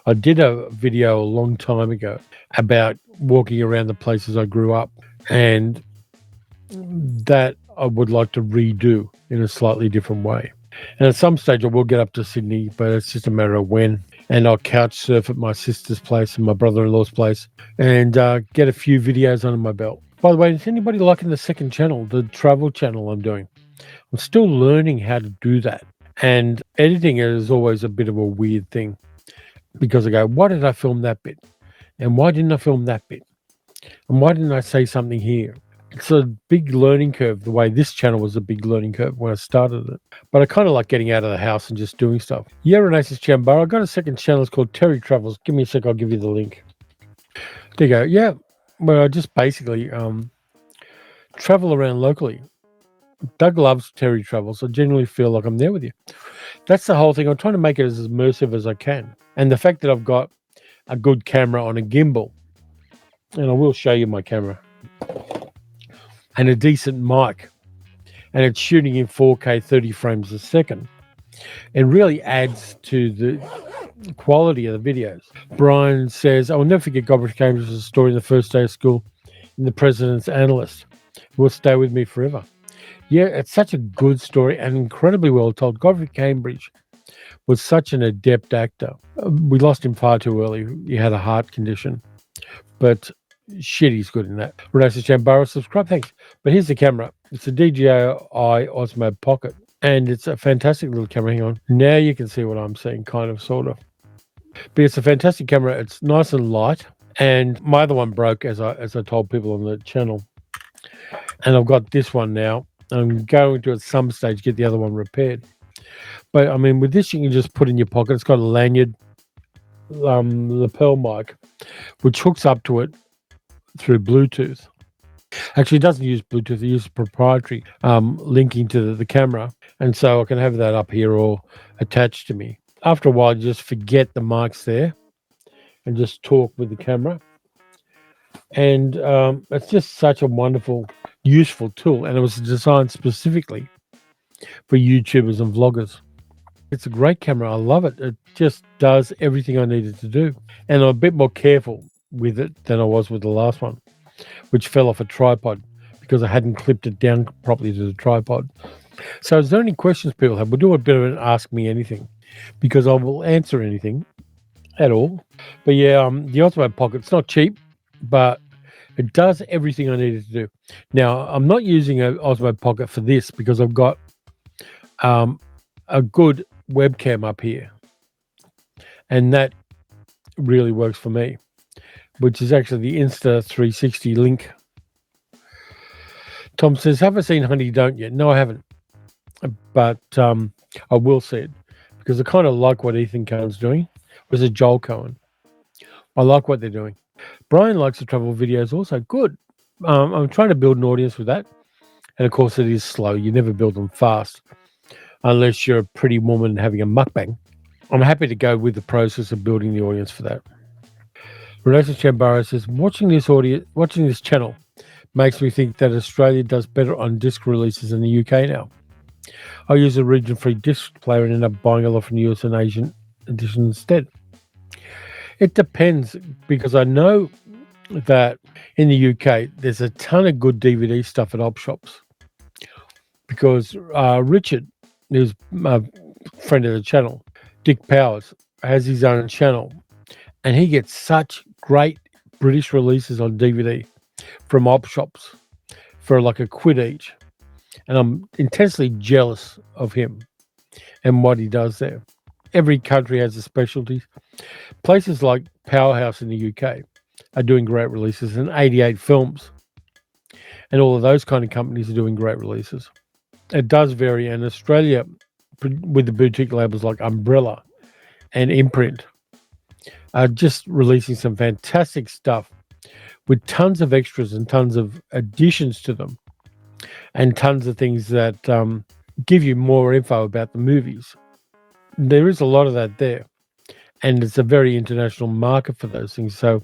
I did a video a long time ago about walking around the places I grew up, and that I would like to redo in a slightly different way. And at some stage I will get up to Sydney, but it's just a matter of when. And I'll couch surf at my sister's place and my brother-in-law's place and get a few videos under my belt. By the way, is anybody liking the second channel, the travel channel I'm doing? I'm still learning how to do that. And editing it is always a bit of a weird thing because I go, why did I film that bit? And why didn't I film that bit? And why didn't I say something here? It's a big learning curve, the way this channel was a big learning curve when I started it. But I kind of like getting out of the house and just doing stuff. Yeah, Renace's Chambara, I've got a second channel. It's called Terry Travels. Give me a sec, I'll give you the link. There you go. Yeah, well, I just basically travel around locally. Doug loves Terry Travels. I genuinely feel like I'm there with you. That's the whole thing. I'm trying to make it as immersive as I can. And the fact that I've got a good camera on a gimbal, and I will show you my camera, and a decent mic, and it's shooting in 4K 30 frames a second, it really adds to the quality of the videos. Brian says, I will never forget Godfrey Cambridge's story in the first day of school in The President's Analyst. It will stay with me forever. Yeah, it's such a good story and incredibly well told. Godfrey Cambridge was such an adept actor. We lost him far too early. He had a heart condition. But shit, he's good in that. Renee Chambara, subscribe, thanks. But here's the camera. It's a DJI Osmo Pocket, and it's a fantastic little camera. Hang on. Now you can see what I'm seeing, kind of, sort of. But it's a fantastic camera. It's nice and light. And my other one broke, as I told people on the channel. And I've got this one now. I'm going to, at some stage, get the other one repaired. But, I mean, with this, you can just put in your pocket. It's got a lanyard, lapel mic, which hooks up to it through Bluetooth. Actually, it doesn't use Bluetooth. It uses proprietary linking to the camera. And so I can have that up here or attached to me. After a while, you just forget the mic's there and just talk with the camera. And it's just such a wonderful, useful tool. And it was designed specifically for YouTubers and vloggers. It's a great camera. I love it. It just does everything I needed to do. And I'm a bit more careful with it than I was with the last one, which fell off a tripod because I hadn't clipped it down properly to the tripod. So is there any questions people have? We'll do a bit of an Ask Me Anything because I will answer anything at all. But yeah, the Osmo Pocket, it's not cheap, but it does everything I needed to do. Now, I'm not using an Osmo Pocket for this because I've got a good webcam up here. And that really works for me, which is actually the Insta360 link. Tom says, have I seen Honey Don't yet? No, I haven't. But I will see it because I kind of like what Ethan Cohen's doing. Was it Joel Cohen? I like what they're doing. Brian likes the travel videos also. Good. I'm trying to build an audience with that. And of course, it is slow. You never build them fast unless you're a pretty woman having a mukbang. I'm happy to go with the process of building the audience for that. Renata Chambara says, watching this channel makes me think that Australia does better on disc releases than the UK now. I use a region-free disc player and end up buying a lot from the US and Asian edition instead. It depends because I know that in the UK there's a ton of good DVD stuff at op shops because Richard, who's a friend of the channel, Dick Powers, has his own channel and he gets such great British releases on DVD from op shops for like £1 each. and I'm intensely jealous of him and what he does there. Every country has a specialty. Places like Powerhouse in the UK are doing great releases, and 88 Films and all of those kind of companies are doing great releases. It does vary, and Australia, with the boutique labels like Umbrella and Imprint, are just releasing some fantastic stuff with tons of extras and tons of additions to them, and tons of things that give you more info about the movies. There is a lot of that there, and it's a very international market for those things. So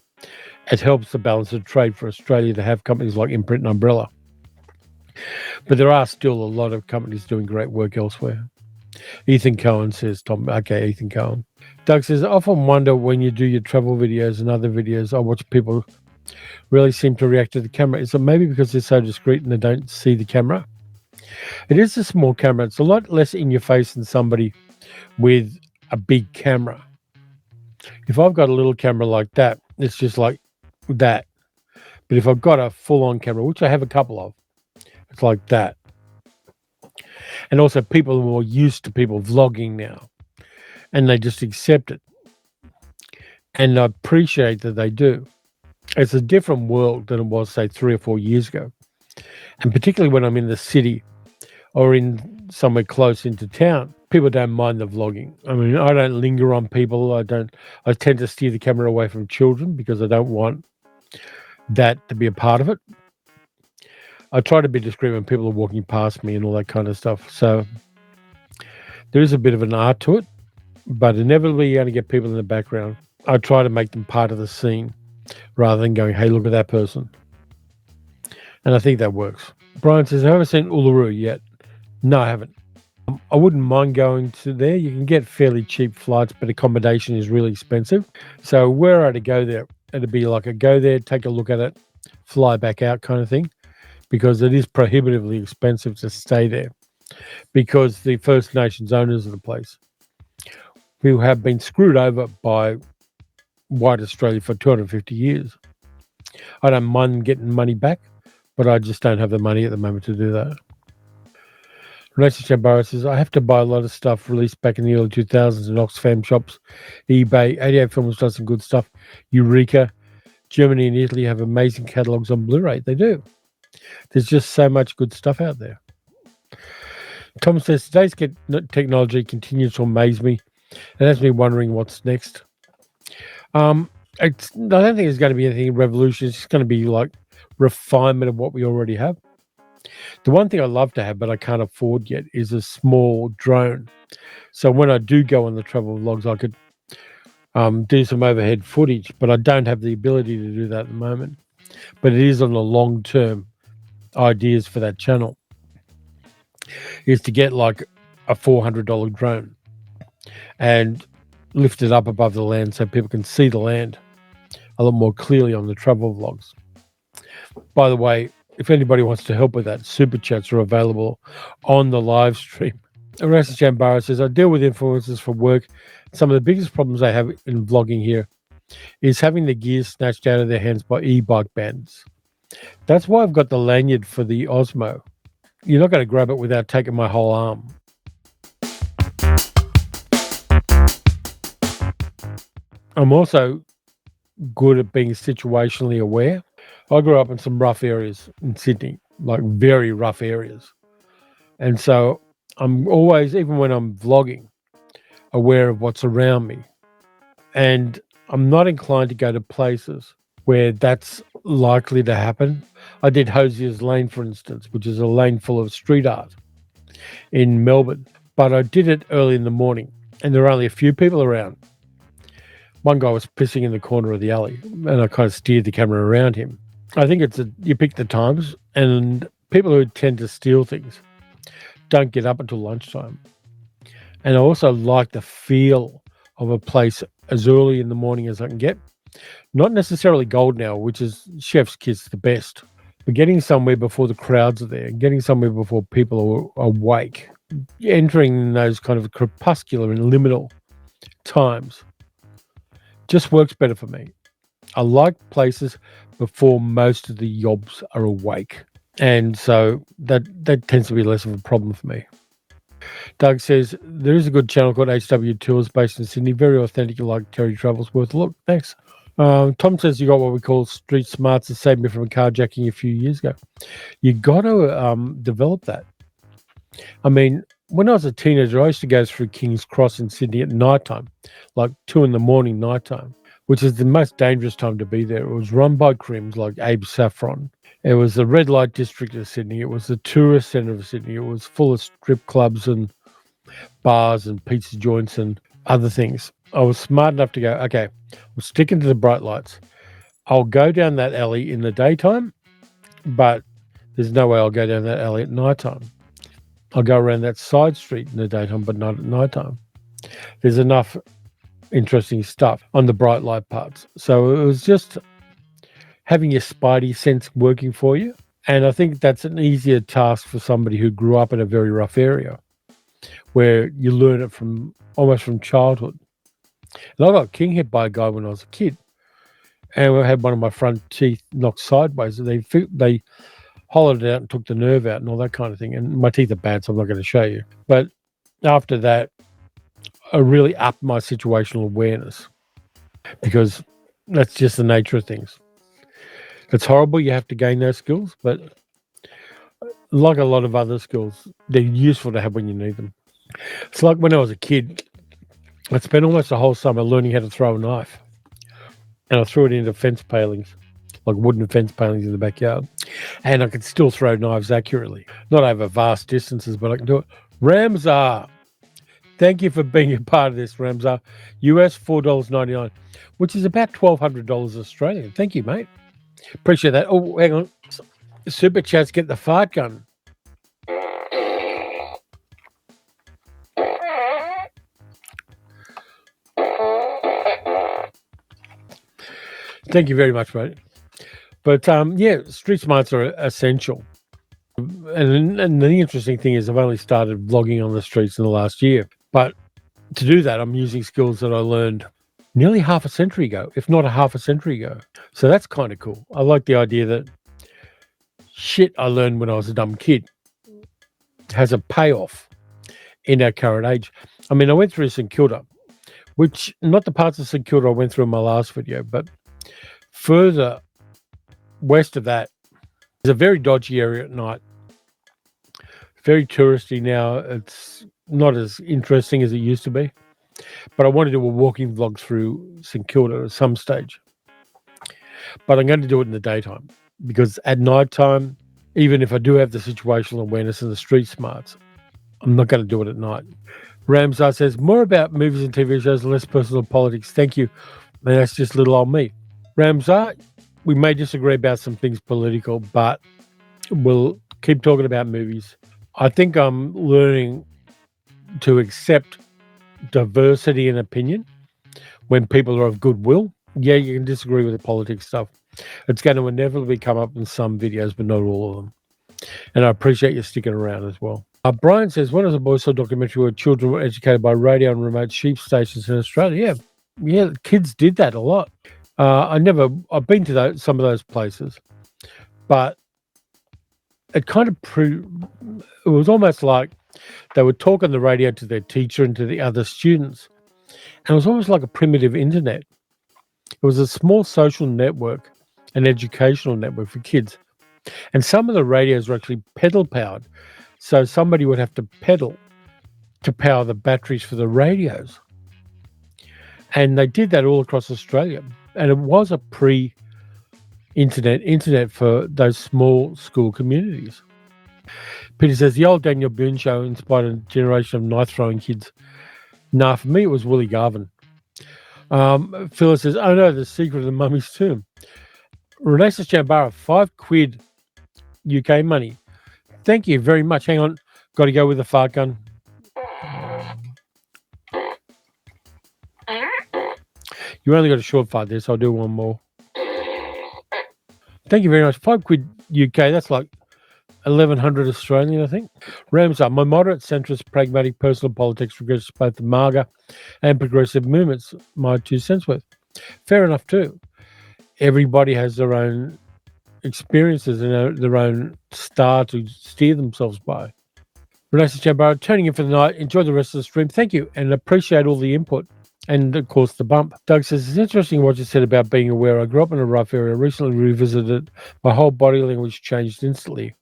it helps the balance of trade for Australia to have companies like Imprint and Umbrella. But there are still a lot of companies doing great work elsewhere. Ethan Cohen says, Tom, okay, Ethan Cohen. Doug says, I often wonder when you do your travel videos and other videos, I watch people really seem to react to the camera. Is it maybe because they're so discreet and they don't see the camera? It is a small camera. It's a lot less in your face than somebody with a big camera. If I've got a little camera like that, it's just like that. But if I've got a full-on camera, which I have a couple of, it's like that. And also people are more used to people vlogging now, and they just accept it. And I appreciate that they do. It's a different world than it was, say, 3 or 4 years ago. And particularly when I'm in the city or in somewhere close into town, people don't mind the vlogging. I mean, I don't linger on people. I tend to steer the camera away from children because I don't want that to be a part of it. I try to be discreet when people are walking past me and all that kind of stuff. So there is a bit of an art to it, but inevitably you're going to get people in the background. I try to make them part of the scene rather than going, hey, look at that person. And I think that works. Brian says, I haven't seen Uluru yet. No, I haven't. I wouldn't mind going to there. You can get fairly cheap flights, but accommodation is really expensive. So were I to go there, it'd be like a go there, take a look at it, fly back out kind of thing, because it is prohibitively expensive to stay there, because the First Nations owners of the place, who have been screwed over by white Australia for 250 years. I don't mind them getting money back, but I just don't have the money at the moment to do that. Renata Chambara says, I have to buy a lot of stuff released back in the early 2000s in Oxfam shops, eBay. 88 Films does some good stuff. Eureka. Germany and Italy have amazing catalogues on Blu-ray. They do. There's just so much good stuff out there. Tom says, today's technology continues to amaze me and has me wondering what's next. I don't think it's going to be anything revolutionary. It's just going to be like refinement of what we already have. The one thing I love to have, but I can't afford yet, is a small drone. So when I do go on the travel vlogs, I could do some overhead footage, but I don't have the ability to do that at the moment. But it is on the long-term ideas for that channel, is to get like a $400 drone and lift it up above the land so people can see the land a lot more clearly on the travel vlogs. By the way, if anybody wants to help with that, super chats are available on the live stream. Arasa Chambara says, I deal with influencers for work. Some of the biggest problems I have in vlogging here is having the gear snatched out of their hands by e-bike bandits. That's why I've got the lanyard for the Osmo. You're not going to grab it without taking my whole arm. I'm also good at being situationally aware. I grew up in some rough areas in Sydney, like very rough areas. And so I'm always, even when I'm vlogging, aware of what's around me. And I'm not inclined to go to places where that's likely to happen. I did Hosier's Lane, for instance, which is a lane full of street art in Melbourne. But I did it early in the morning, and there were only a few people around. One guy was pissing in the corner of the alley, and I kind of steered the camera around him. I think you pick the times, and people who tend to steal things don't get up until lunchtime. And I also like the feel of a place as early in the morning as I can get. Not necessarily golden hour, which is chef's kiss, the best, but getting somewhere before the crowds are there, getting somewhere before people are awake, entering in those kind of crepuscular and liminal times just works better for me. I like places before most of the yobs are awake. And so that tends to be less of a problem for me. Doug says, there is a good channel called HW Tours based in Sydney. Very authentic, like Terry Travels. Worth a look. Thanks. Tom says, you got what we call street smarts that saved me from a carjacking a few years ago. You got to develop that. I mean, when I was a teenager, I used to go through King's Cross in Sydney at nighttime, like 2 a.m. nighttime, which is the most dangerous time to be there. It was run by crims like Abe Saffron. It was the red light district of Sydney. It was the tourist centre of Sydney. It was full of strip clubs and bars and pizza joints and other things. I was smart enough to go, okay, I'm sticking to the bright lights. I'll go down that alley in the daytime, but there's no way I'll go down that alley at nighttime. I'll go around that side street in the daytime, but not at nighttime. There's enough interesting stuff on the bright light parts. So it was just having your spidey sense working for you. And I think that's an easier task for somebody who grew up in a very rough area where you learn it from almost from childhood. And I got king hit by a guy when I was a kid. And I had one of my front teeth knocked sideways. They hollowed it out and took the nerve out and all that kind of thing. And my teeth are bad, so I'm not going to show you. But after that, I really upped my situational awareness because that's just the nature of things. It's horrible. You have to gain those skills, but like a lot of other skills, they're useful to have when you need them. It's like when I was a kid, I spent almost the whole summer learning how to throw a knife. And I threw it into fence palings, like wooden fence palings in the backyard. And I could still throw knives accurately. Not over vast distances, but I can do it. Ramzar, thank you for being a part of this, Ramzar. US $4.99, which is about $1,200 Australian. Thank you, mate. Appreciate that. Oh, hang on. Super chats get the fart gun. Thank you very much, mate. But yeah, street smarts are essential. And the interesting thing is I've only started vlogging on the streets in the last year. But to do that, I'm using skills that I learned nearly half a century ago, if not a half a century ago. So that's kind of cool. I like the idea that shit I learned when I was a dumb kid has a payoff in our current age. I mean, I went through St Kilda, which not the parts of St Kilda I went through in my last video, but further west of that is a very dodgy area at night. Very touristy now. It's not as interesting as it used to be. But I want to do a walking vlog through St Kilda at some stage. But I'm going to do it in the daytime because at night time, even if I do have the situational awareness and the street smarts, I'm not going to do it at night. Ramzar says, more about movies and TV shows, less personal politics. Thank you. And that's just little old me. Ramzar, we may disagree about some things political, but we'll keep talking about movies. I think I'm learning to accept diversity in opinion when people are of goodwill. Yeah, you can disagree with the politics stuff. It's going to inevitably come up in some videos, but not all of them. And I appreciate you sticking around as well. Brian says, when I was a boy, saw a documentary where children were educated by radio and remote sheep stations in Australia. Yeah, kids did that a lot. I've been to some of those places, but it kind of it was almost like they would talk on the radio to their teacher and to the other students. And it was almost like a primitive internet. It was a small social network, an educational network for kids. And some of the radios were actually pedal powered. So somebody would have to pedal to power the batteries for the radios. And they did that all across Australia. And it was a internet for those small school communities. Peter says, the old Daniel Boone show inspired a generation of knife-throwing kids. Nah, for me, it was Willie Garvin. Phyllis says, oh no, the secret of the mummy's tomb. Renaissance Jambara, £5 UK money. Thank you very much. Hang on. Got to go with the fart gun. You only got a short fart there, so I'll do one more. Thank you very much. £5 UK. That's like 1,100 Australian, I think. Ramsar, my moderate, centrist, pragmatic, personal politics regrets both the MAGA and progressive movements. My 2 cents worth. Fair enough too. Everybody has their own experiences and their own star to steer themselves by. Renee Chambaro, turning in for the night. Enjoy the rest of the stream. Thank you, and appreciate all the input. And, of course, the bump. Doug says, it's interesting what you said about being aware. I grew up in a rough area, recently revisited. My whole body language changed instantly.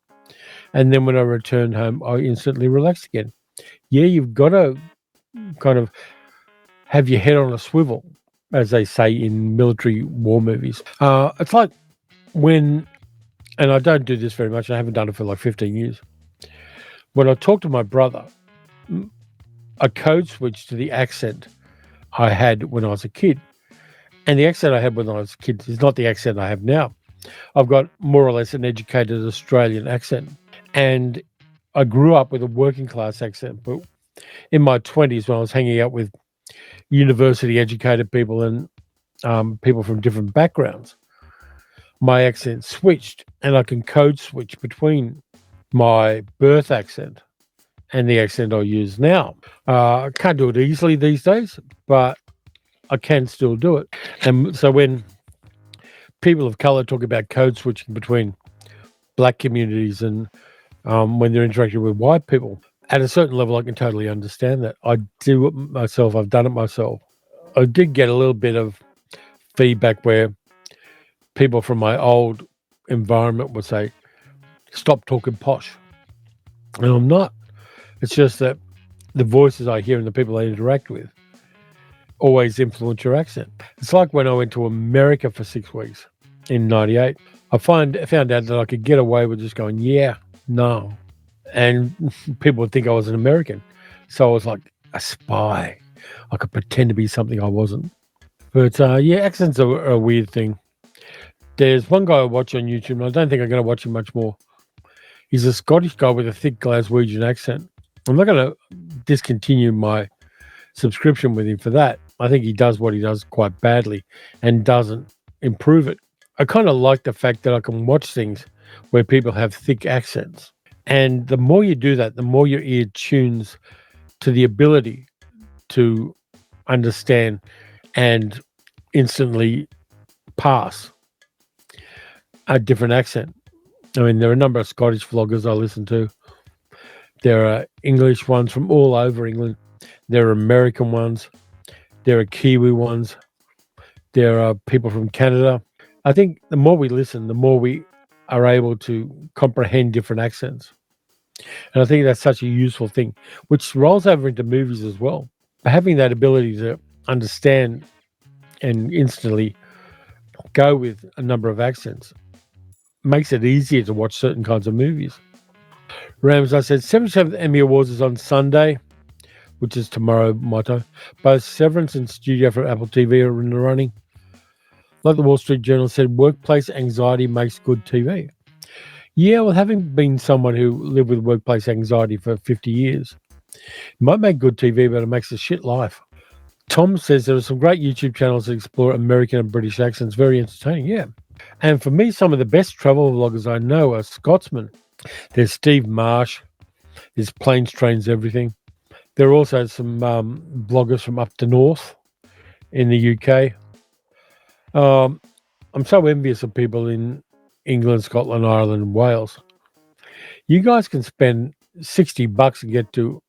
And then when I returned home, I instantly relaxed again. Yeah, you've got to kind of have your head on a swivel, as they say in military war movies. It's like when, and I don't do this very much, I haven't done it for like 15 years. When I talk to my brother, a code switch to the accent I had when I was a kid. And the accent I had when I was a kid is not the accent I have now. I've got more or less an educated Australian accent. And I grew up with a working class accent. But in my 20s, when I was hanging out with university educated people and people from different backgrounds, my accent switched, and I can code switch between my birth accent and the accent I use now. I can't do it easily these days, but I can still do it. And so when people of colour talk about code switching between black communities and when they're interacting with white people, at a certain level, I can totally understand that. I do it myself. I've done it myself. I did get a little bit of feedback where people from my old environment would say, stop talking posh. And I'm not. It's just that the voices I hear and the people I interact with always influence your accent. It's like when I went to America for 6 weeks in 98. I found out that I could get away with just going, yeah, no. And people would think I was an American. So I was like a spy. I could pretend to be something I wasn't. But yeah, accents are a weird thing. There's one guy I watch on YouTube, and I don't think I'm going to watch him much more. He's a Scottish guy with a thick Glaswegian accent. I'm not going to discontinue my subscription with him for that. I think he does what he does quite badly and doesn't improve it. I kind of like the fact that I can watch things where people have thick accents. And the more you do that, the more your ear tunes to the ability to understand and instantly pass a different accent. I mean, there are a number of Scottish vloggers I listen to. There are English ones from all over England. There are American ones. There are Kiwi ones. There are people from Canada. I think the more we listen, the more we are able to comprehend different accents. And I think that's such a useful thing, which rolls over into movies as well. Having that ability to understand and instantly go with a number of accents makes it easier to watch certain kinds of movies. Rams, I said, 77th Emmy Awards is on Sunday, which is tomorrow, Motto. Both Severance and Studio for Apple TV are in the running. Like the Wall Street Journal said, workplace anxiety makes good TV. Yeah, well, having been someone who lived with workplace anxiety for 50 years, it might make good TV, but it makes a shit life. Tom says there are some great YouTube channels that explore American and British accents. Very entertaining, yeah. And for me, some of the best travel vloggers I know are Scotsmen. There's Steve Marsh. There's Planes, Trains, Everything. There are also some bloggers from up the north in the UK. I'm so envious of people in England, Scotland, Ireland, and Wales. You guys can spend $60 and get to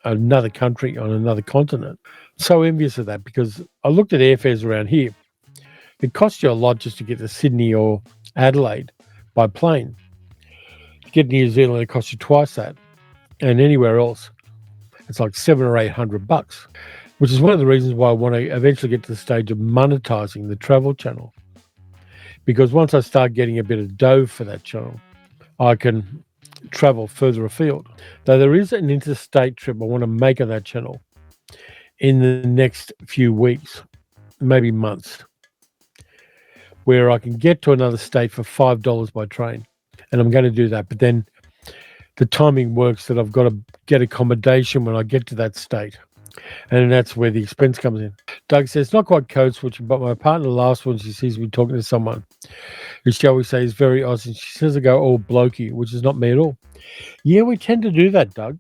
another country on another continent. So envious of that because I looked at airfares around here. It costs you a lot just to get to Sydney or Adelaide by plane. To get to New Zealand, it costs you twice that. And anywhere else, it's like $700 or $800, which is one of the reasons why I want to eventually get to the stage of monetizing the travel channel. Because once I start getting a bit of dough for that channel, I can travel further afield. Though there is an interstate trip I want to make on that channel in the next few weeks, maybe months, where I can get to another state for $5 by train. And I'm going to do that. But then the timing works that I've got to get accommodation when I get to that state. And that's where the expense comes in. Doug says, not quite code switching, but my partner laughs when she sees me talking to someone who, shall we say, is very Aussie. She says I go all blokey, which is not me at all. Yeah, we tend to do that, Doug,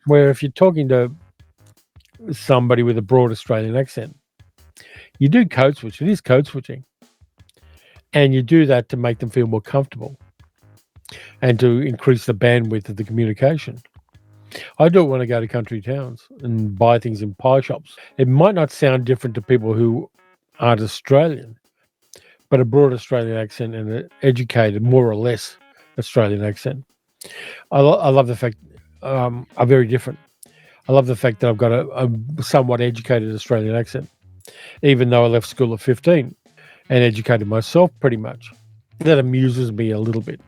where if you're talking to somebody with a broad Australian accent, you do code switch. It is code switching. And you do that to make them feel more comfortable and to increase the bandwidth of the communication. I do it when I go to country towns and buy things in pie shops. It might not sound different to people who aren't Australian, but a broad Australian accent and an educated, more or less Australian accent. I love the fact are very different. I love the fact that I've got a somewhat educated Australian accent, even though I left school at 15 and educated myself pretty much. That amuses me a little bit.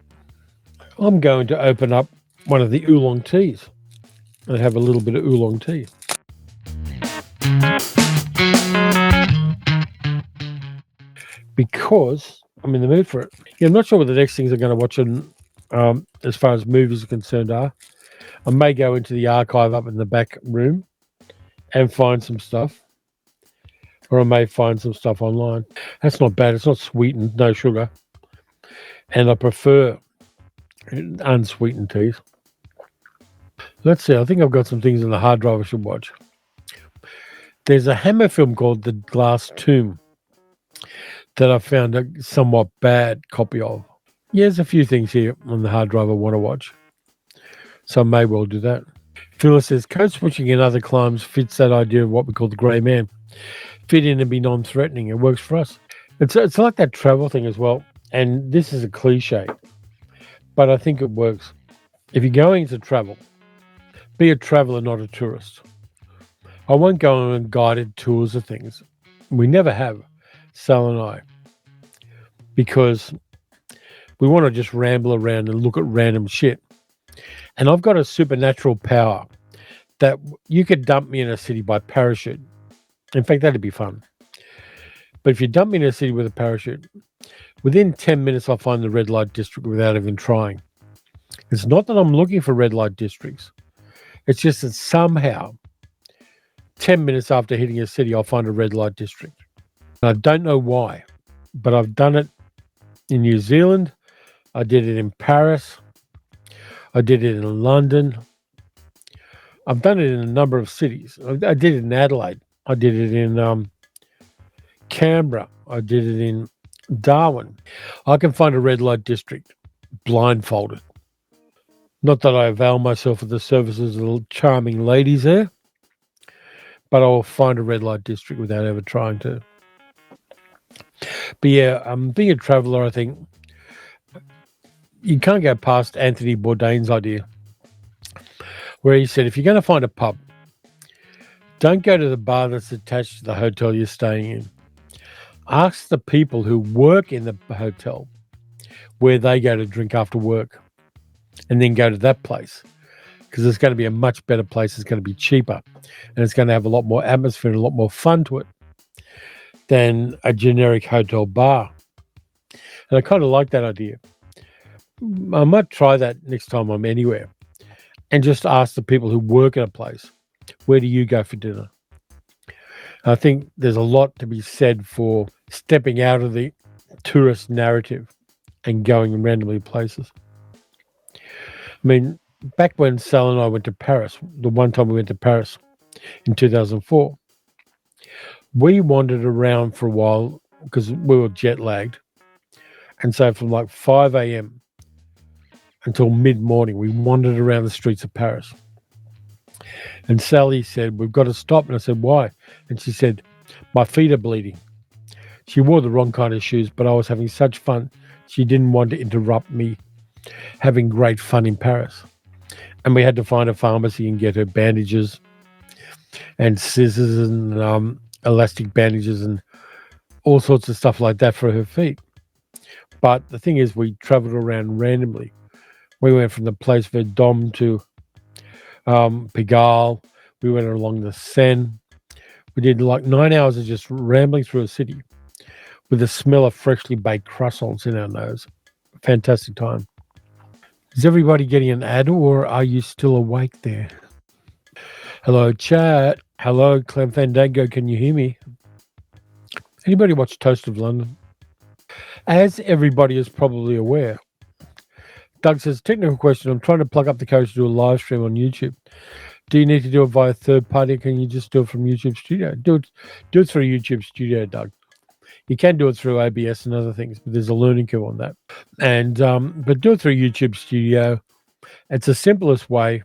I'm going to open up one of the oolong teas and have a little bit of oolong tea. Because I'm in the mood for it. Yeah, I'm not sure what the next things I'm going to watch as far as movies are concerned are. I may go into the archive up in the back room and find some stuff. Or I may find some stuff online. That's not bad. It's not sweetened, no sugar. And I prefer unsweetened teas. Let's see. I think I've got some things in the hard drive I should watch. There's a Hammer film called The Glass Tomb that I found a somewhat bad copy of. Yeah, there's a few things here on the hard drive I want to watch. So I may well do that. Phyllis says, code switching in other climes fits that idea of what we call the grey man. Fit in and be non-threatening. It works for us. It's like that travel thing as well. And this is a cliche, but I think it works. If you're going to travel, be a traveller, not a tourist. I won't go on guided tours of things. We never have, Sal and I, because we want to just ramble around and look at random shit. And I've got a supernatural power that you could dump me in a city by parachute. In fact, that'd be fun. But if you dump me in a city with a parachute, within 10 minutes, I'll find the red light district without even trying. It's not that I'm looking for red light districts. It's just that somehow, 10 minutes after hitting a city, I'll find a red light district. And I don't know why, but I've done it in New Zealand. I did it in Paris. I did it in London. I've done it in a number of cities. I did it in Adelaide. I did it in Canberra. I did it in Darwin. I can find a red light district blindfolded. Not that I avail myself of the services of the charming ladies there, but I will find a red light district without ever trying to. But yeah, being a traveller, I think you can't go past Anthony Bourdain's idea, where he said, if you're going to find a pub, don't go to the bar that's attached to the hotel you're staying in. Ask the people who work in the hotel where they go to drink after work, and then go to that place, because it's going to be a much better place. It's going to be cheaper, and it's going to have a lot more atmosphere and a lot more fun to it than a generic hotel bar. And I kind of like that idea. I might try that next time I'm anywhere and just ask the people who work at a place, where do you go for dinner? I think there's a lot to be said for stepping out of the tourist narrative and going randomly places. I mean, back when Sal and I went to Paris, the one time we went to Paris in 2004, we wandered around for a while because we were jet lagged. And so from like 5 a.m. until mid-morning, we wandered around the streets of Paris. And Sally said, we've got to stop. And I said, why? And she said, my feet are bleeding. She wore the wrong kind of shoes, but I was having such fun. She didn't want to interrupt me having great fun in Paris. And we had to find a pharmacy and get her bandages and scissors and elastic bandages and all sorts of stuff like that for her feet. But the thing is, we traveled around randomly. We went from the Place Vendôme to Pigalle. We went along the Seine. We did like 9 hours of just rambling through a city with the smell of freshly baked croissants in our nose. Fantastic time. Is everybody getting an ad, or are you still awake there? Hello, chat. Hello, Clem Fandango. Can you hear me? Anybody watch Toast of London? As everybody is probably aware, Doug says, technical question. I'm trying to plug up the code to do a live stream on YouTube. Do you need to do it via third party, or can you just do it from YouTube Studio? Do it through YouTube Studio, Doug. You can do it through OBS and other things, but there's a learning curve on that. And but do it through YouTube Studio. It's the simplest way.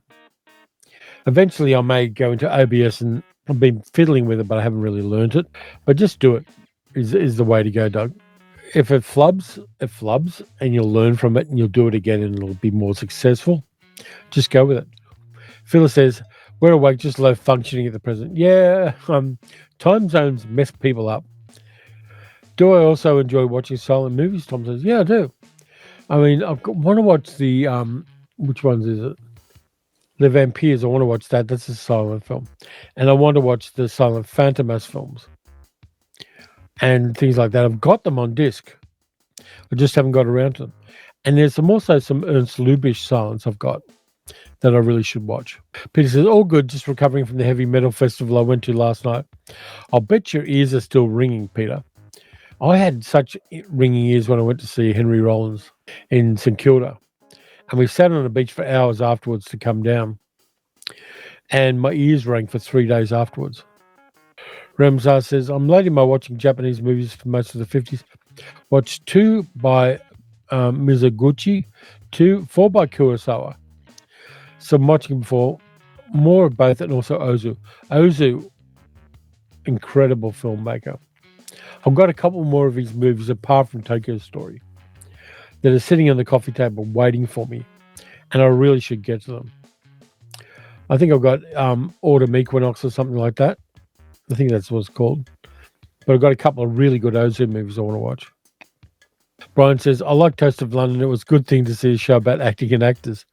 Eventually, I may go into OBS, and I've been fiddling with it, but I haven't really learned it. But just do it is the way to go, Doug. If it flubs, it flubs, and you'll learn from it, and you'll do it again, and it'll be more successful. Just go with it. Phyllis says, we're awake, just low functioning at the present. Yeah, time zones mess people up. Do I also enjoy watching silent movies? Tom says, yeah, I do. I mean, I want to watch the, which ones is it? The Vampires. I want to watch that. That's a silent film. And I want to watch the Silent Phantomas films and things like that. I've got them on disc. I just haven't got around to them. And there's also some Ernst Lubitsch silence I've got that I really should watch. Peter says, all good, just recovering from the heavy metal festival I went to last night. I'll bet your ears are still ringing, Peter. I had such ringing ears when I went to see Henry Rollins in St Kilda. And we sat on the beach for hours afterwards to come down. And my ears rang for 3 days afterwards. Ramsar says, I'm late in my watching Japanese movies for most of the 50s. Watched 2 by Mizoguchi, 4 by Kurosawa. So I'm watching before, more of both, and also Ozu. Ozu, incredible filmmaker. I've got a couple more of his movies apart from Tokyo Story that are sitting on the coffee table waiting for me, and I really should get to them. I think I've got Autumn Equinox or something like that. I think that's what it's called. But I've got a couple of really good Ozu movies I want to watch. Brian says, I like Toast of London. It was a good thing to see a show about acting and actors.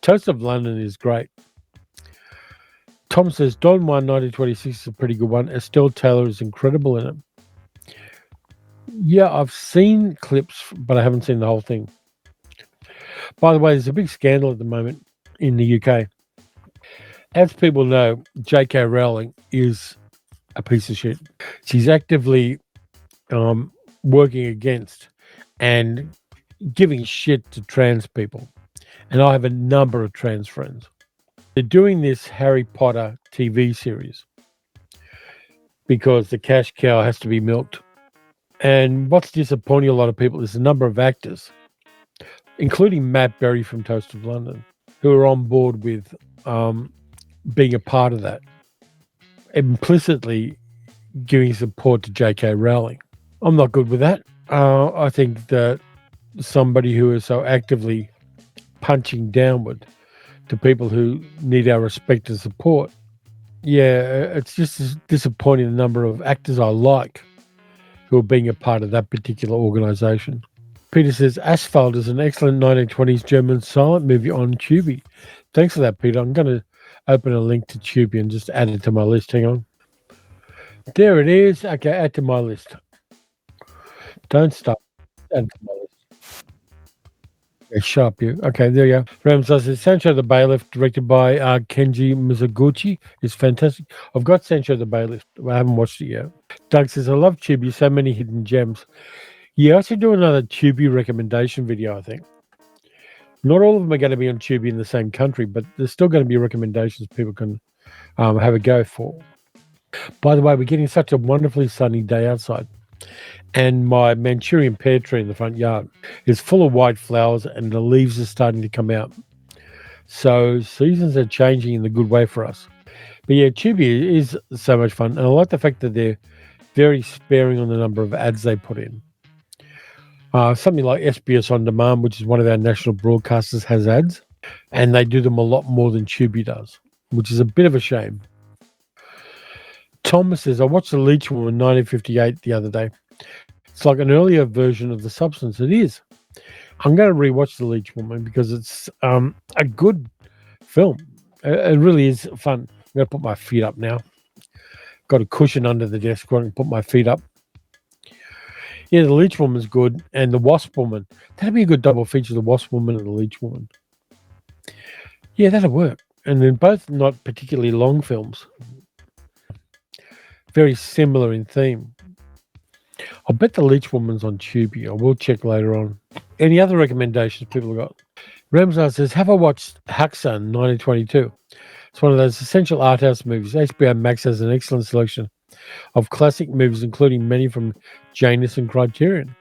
Toast of London is great. Tom says, Don 1 1926 is a pretty good one. Estelle Taylor is incredible in it. Yeah, I've seen clips, but I haven't seen the whole thing. By the way, there's a big scandal at the moment in the UK. As people know, J.K. Rowling is a piece of shit. She's actively working against and giving shit to trans people. And I have a number of trans friends. They're doing this Harry Potter TV series because the cash cow has to be milked. And what's disappointing a lot of people is the number of actors, including Matt Berry from Toast of London, who are on board with being a part of that, implicitly giving support to J.K. Rowling. I'm not good with that. I think that somebody who is so actively punching downward to people who need our respect and support, it's just disappointing the number of actors I like who are being a part of that particular organisation. Peter says, Asphalt is an excellent 1920s German silent movie on Tubi. Thanks for that, Peter. I'm going to open a link to Tubi and just add it to my list. Hang on. There it is. Okay, add to my list. Don't stop. Add to my list. Okay, shut up, you. Okay, there you go. Ramsar says, Sancho the Bailiff, directed by Kenji Mizoguchi, is fantastic. I've got Sancho the Bailiff. I haven't watched it yet. Doug says, I love Tubi, so many hidden gems. Yeah, I should do another Tubi recommendation video, I think. Not all of them are going to be on Tubi in the same country, but there's still going to be recommendations people can have a go for. By the way, we're getting such a wonderfully sunny day outside. And my Manchurian pear tree in the front yard is full of white flowers and the leaves are starting to come out. So seasons are changing in the good way for us. But yeah, Tubi is so much fun. And I like the fact that they're very sparing on the number of ads they put in. Something like SBS On Demand, which is one of our national broadcasters, has ads. And they do them a lot more than Tubi does, which is a bit of a shame. Thomas says, I watched The Leech Woman 1958 the other day. It's like an earlier version of The Substance. It is. I'm going to rewatch The Leech Woman because it's a good film. It really is fun. I'm going to put my feet up now. Got a cushion under the desk where I can put my feet up. Yeah, The Leech Woman's good. And The Wasp Woman. That'd be a good double feature, The Wasp Woman and The Leech Woman. Yeah, that'll work. And they're both not particularly long films. Very similar in theme. I'll bet The Leech Woman's on Tubi. I will check later on. Any other recommendations people have got? Ramsar says, have I watched Haxan 1922? It's one of those essential art house movies. HBO Max has an excellent selection of classic movies, including many from Janus and Criterion.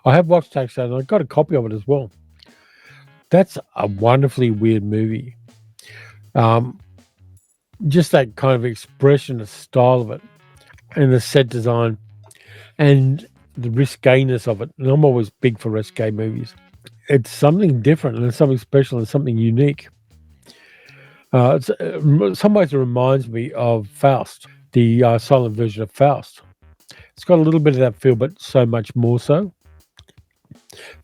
I have watched Taxi and I got a copy of it as well. That's a wonderfully weird movie. Um, just that kind of expression, the style of it, and the set design, and the riskayness of it. And I'm always big for risque movies. It's something different and it's something special and something unique. In some ways, it reminds me of Faust, the silent version of Faust. It's got a little bit of that feel, but so much more so.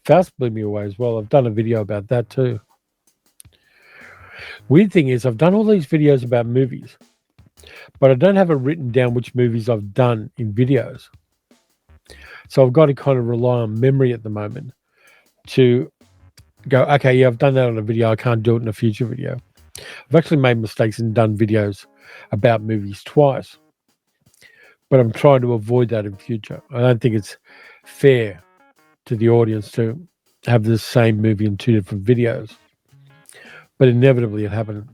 Faust blew me away as well. I've done a video about that too. Weird thing is, I've done all these videos about movies, but I don't have it written down which movies I've done in videos. So I've got to kind of rely on memory at the moment to go, okay, yeah, I've done that on a video. I can't do it in a future video. I've actually made mistakes and done videos about movies twice, but I'm trying to avoid that in future. I don't think it's fair to the audience to have the same movie in two different videos, but inevitably it happened.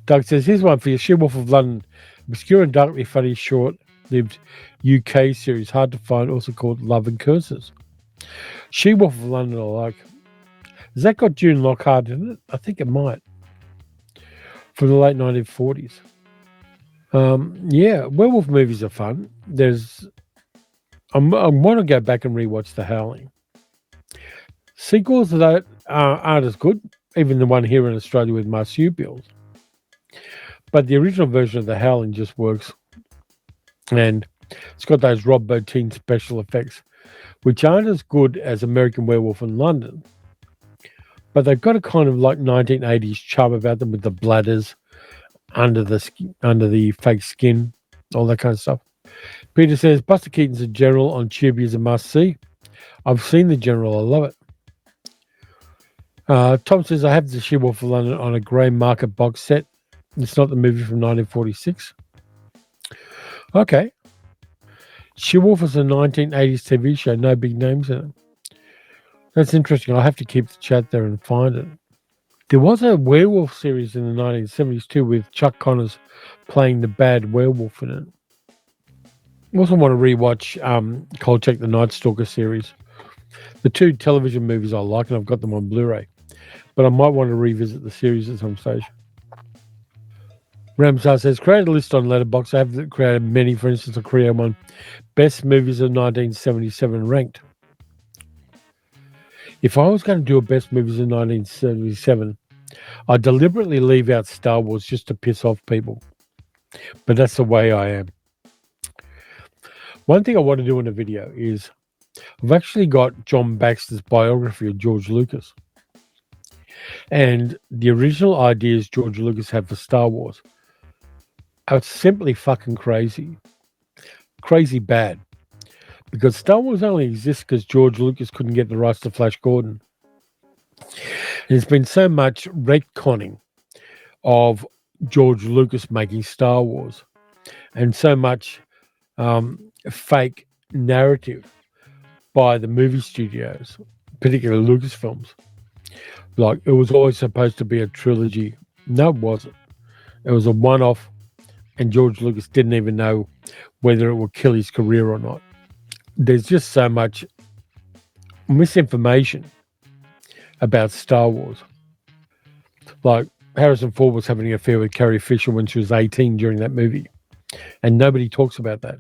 Doug says, here's one for you. She-Wolf of London, obscure and darkly funny short-lived UK series, hard to find, also called Love and Curses. She-Wolf of London I like. Has that got June Lockhart in it? I think it might. From the late 1940s. Yeah, werewolf movies are fun. I want to go back and rewatch The Howling. Sequels of that aren't as good, even the one here in Australia with Marcello. But the original version of The Howling just works. And it's got those Rob Bottin special effects, which aren't as good as American Werewolf in London. But they've got a kind of like 1980s charm about them with the bladders under the fake skin, all that kind of stuff. Peter says, Buster Keaton's a general on Tubi is a must-see. I've seen the general. I love it. Tom says, I have the She-Wolf of London on a grey market box set. It's not the movie from 1946. Okay. She-Wolf is a 1980s TV show. No big names in it. That's interesting. I'll have to keep the chat there and find it. There was a werewolf series in the 1970s too with Chuck Connors playing the bad werewolf in it. I also want to rewatch Kolchak the Night Stalker series. The two television movies I like, and I've got them on Blu-ray. But I might want to revisit the series at some stage. Ramsar says, create a list on Letterboxd. I have created many, for instance, I'll create one. Best movies of 1977 ranked. If I was going to do a best movies of 1977, I'd deliberately leave out Star Wars just to piss off people. But that's the way I am. One thing I want to do in a video is I've actually got John Baxter's biography of George Lucas. And the original ideas George Lucas had for Star Wars are simply fucking crazy. Crazy bad. Because Star Wars only exists because George Lucas couldn't get the rights to Flash Gordon. There's been so much retconning of George Lucas making Star Wars and so much fake narrative by the movie studios, particularly Lucasfilms. Like, it was always supposed to be a trilogy. No, it wasn't. It was a one-off, and George Lucas didn't even know whether it would kill his career or not. There's just so much misinformation about Star Wars. Like, Harrison Ford was having an affair with Carrie Fisher when she was 18 during that movie, and nobody talks about that.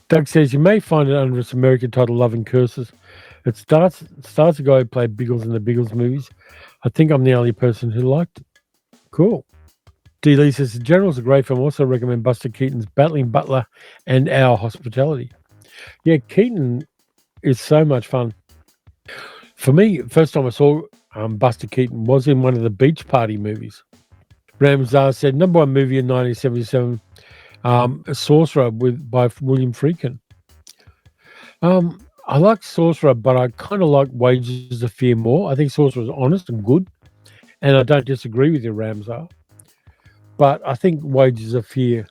Doug says, you may find it under its American title, Love and Curses. It stars a guy who played Biggles in the Biggles movies. I think I'm the only person who liked it. Cool. D. Lee says, The General's a great film. Also recommend Buster Keaton's Battling Butler and Our Hospitality. Yeah, Keaton is so much fun. For me, first time I saw Buster Keaton was in one of the Beach Party movies. Ramzar said, number one movie in 1977, Sorcerer by William Friedkin. I like Sorcerer, but I kind of like Wages of Fear more. I think Sorcerer is honest and good, and I don't disagree with you, Ramzar. But I think Wages of Fear,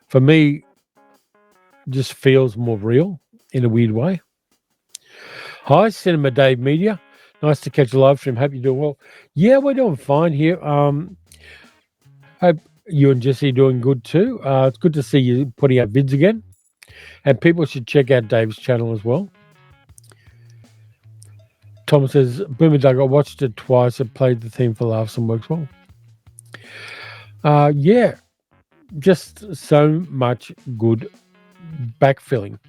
for me, just feels more real in a weird way. Hi, Cinema Dave Media. Nice to catch a live stream. Hope you're doing well. Yeah, we're doing fine here. Hope You and Jesse doing good too. It's good to see you putting out vids again. And people should check out Dave's channel as well. Tom says, Boomer Doug, I watched it twice. It played the theme for laughs and works well. Yeah, just so much good backfilling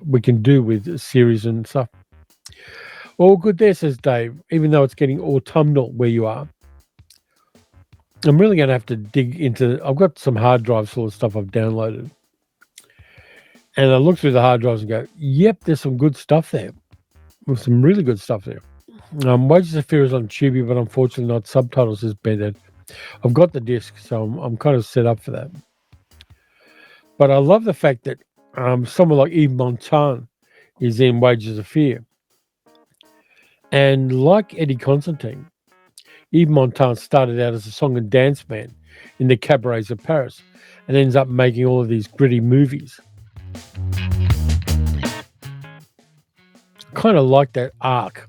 we can do with series and stuff. All good there, says Dave, even though it's getting autumnal where you are. I'm really going to have to dig into... I've got some hard drives full of stuff I've downloaded. And I look through the hard drives and go, yep, there's some good stuff there. There's some really good stuff there. Wages of Fear is on Tubi, but unfortunately not subtitles, says Bennett. I've got the disc, so I'm kind of set up for that. But I love the fact that someone like Yves Montand is in Wages of Fear. And like Eddie Constantine, Yves Montand started out as a song and dance man in the cabarets of Paris and ends up making all of these gritty movies. Kind of like that arc.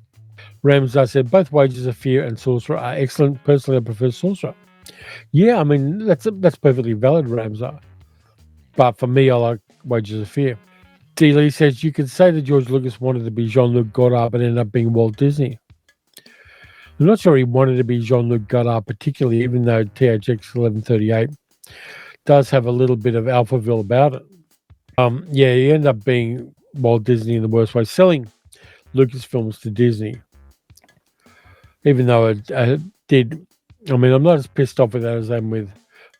Ramsar said, both Wages of Fear and Sorcerer are excellent. Personally, I prefer Sorcerer. Yeah, I mean, that's perfectly valid, Ramsar. But for me, I like Wages of Fear. D. Lee says, you could say that George Lucas wanted to be Jean-Luc Godard, but ended up being Walt Disney. I'm not sure he wanted to be Jean-Luc Godard particularly, even though THX 1138 does have a little bit of Alphaville about it. Yeah, he ended up being Walt Disney in the worst way, selling Lucasfilms to Disney. Even though it did... I mean, I'm not as pissed off with that as I am with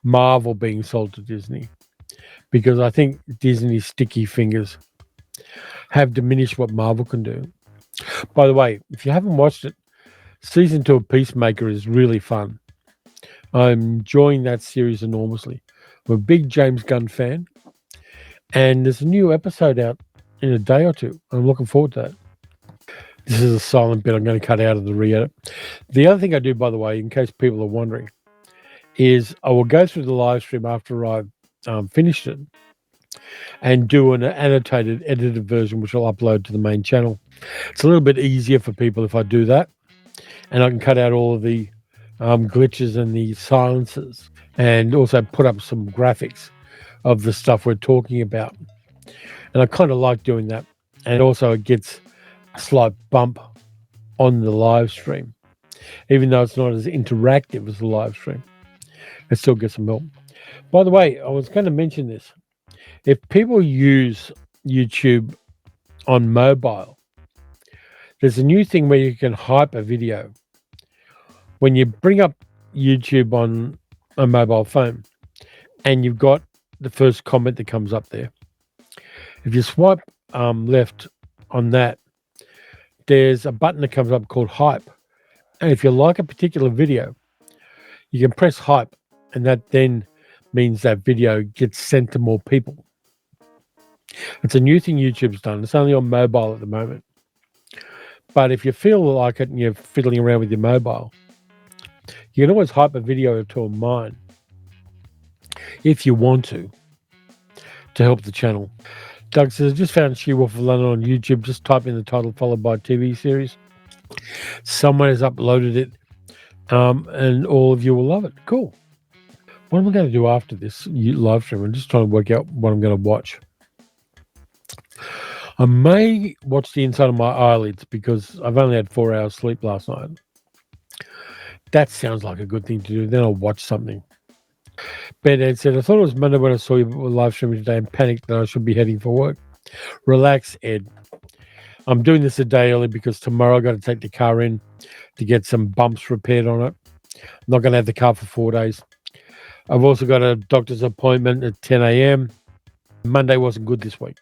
Marvel being sold to Disney, because I think Disney's sticky fingers have diminished what Marvel can do. By the way, if you haven't watched it, Season 2 of Peacemaker is really fun. I'm enjoying that series enormously. I'm a big James Gunn fan, and there's a new episode out in a day or two. I'm looking forward to that. This is a silent bit I'm going to cut out of the re-edit. The other thing I do, by the way, in case people are wondering, is I will go through the live stream after I've finished it and do an annotated, edited version, which I'll upload to the main channel. It's a little bit easier for people if I do that, and I can cut out all of the glitches and the silences, and also put up some graphics of the stuff we're talking about. And I kind of like doing that. And also it gets a slight bump on the live stream. Even though it's not as interactive as the live stream, it still gets some help. By the way, I was going to mention this. If people use YouTube on mobile, there's a new thing where you can hype a video. When you bring up YouTube on a mobile phone and you've got the first comment that comes up there, if you swipe left on that, there's a button that comes up called hype. And if you like a particular video, you can press hype, and that then means that video gets sent to more people. It's a new thing YouTube's done. It's only on mobile at the moment. But if you feel like it and you're fiddling around with your mobile, you can always hype a video to a mine if you want to help the channel. Doug says, I just found She-Wolf of London on YouTube. Just type in the title followed by TV series. Someone has uploaded it, and all of you will love it. Cool. What am I going to do after this live stream? I'm just trying to work out what I'm going to watch. I may watch the inside of my eyelids because I've only had 4 hours sleep last night. That sounds like a good thing to do. Then I'll watch something. Ben Ed said, I thought it was Monday when I saw you live streaming today and panicked that I should be heading for work. Relax, Ed. I'm doing this a day early because tomorrow I've got to take the car in to get some bumps repaired on it. I'm not going to have the car for 4 days. I've also got a doctor's appointment at 10 a.m. Monday wasn't good this week.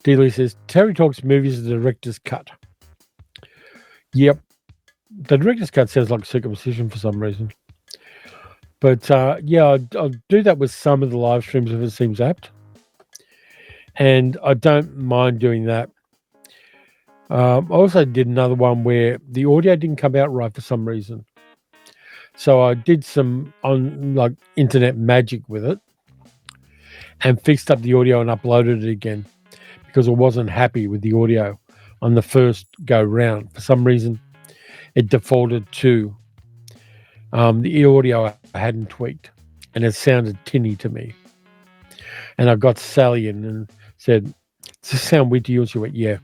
Dealey says, Terry Talks Movies, the director's cut. Yep. The director's cut sounds like circumcision for some reason. But, yeah, I'll do that with some of the live streams if it seems apt. And I don't mind doing that. I also did another one where the audio didn't come out right for some reason. So I did some internet magic with it and fixed up the audio and uploaded it again because I wasn't happy with the audio on the first go round. For some reason, it defaulted to The audio I hadn't tweaked, and it sounded tinny to me. And I got Sally in and said, "Does this sound weird to you?" And she went, "Yeah."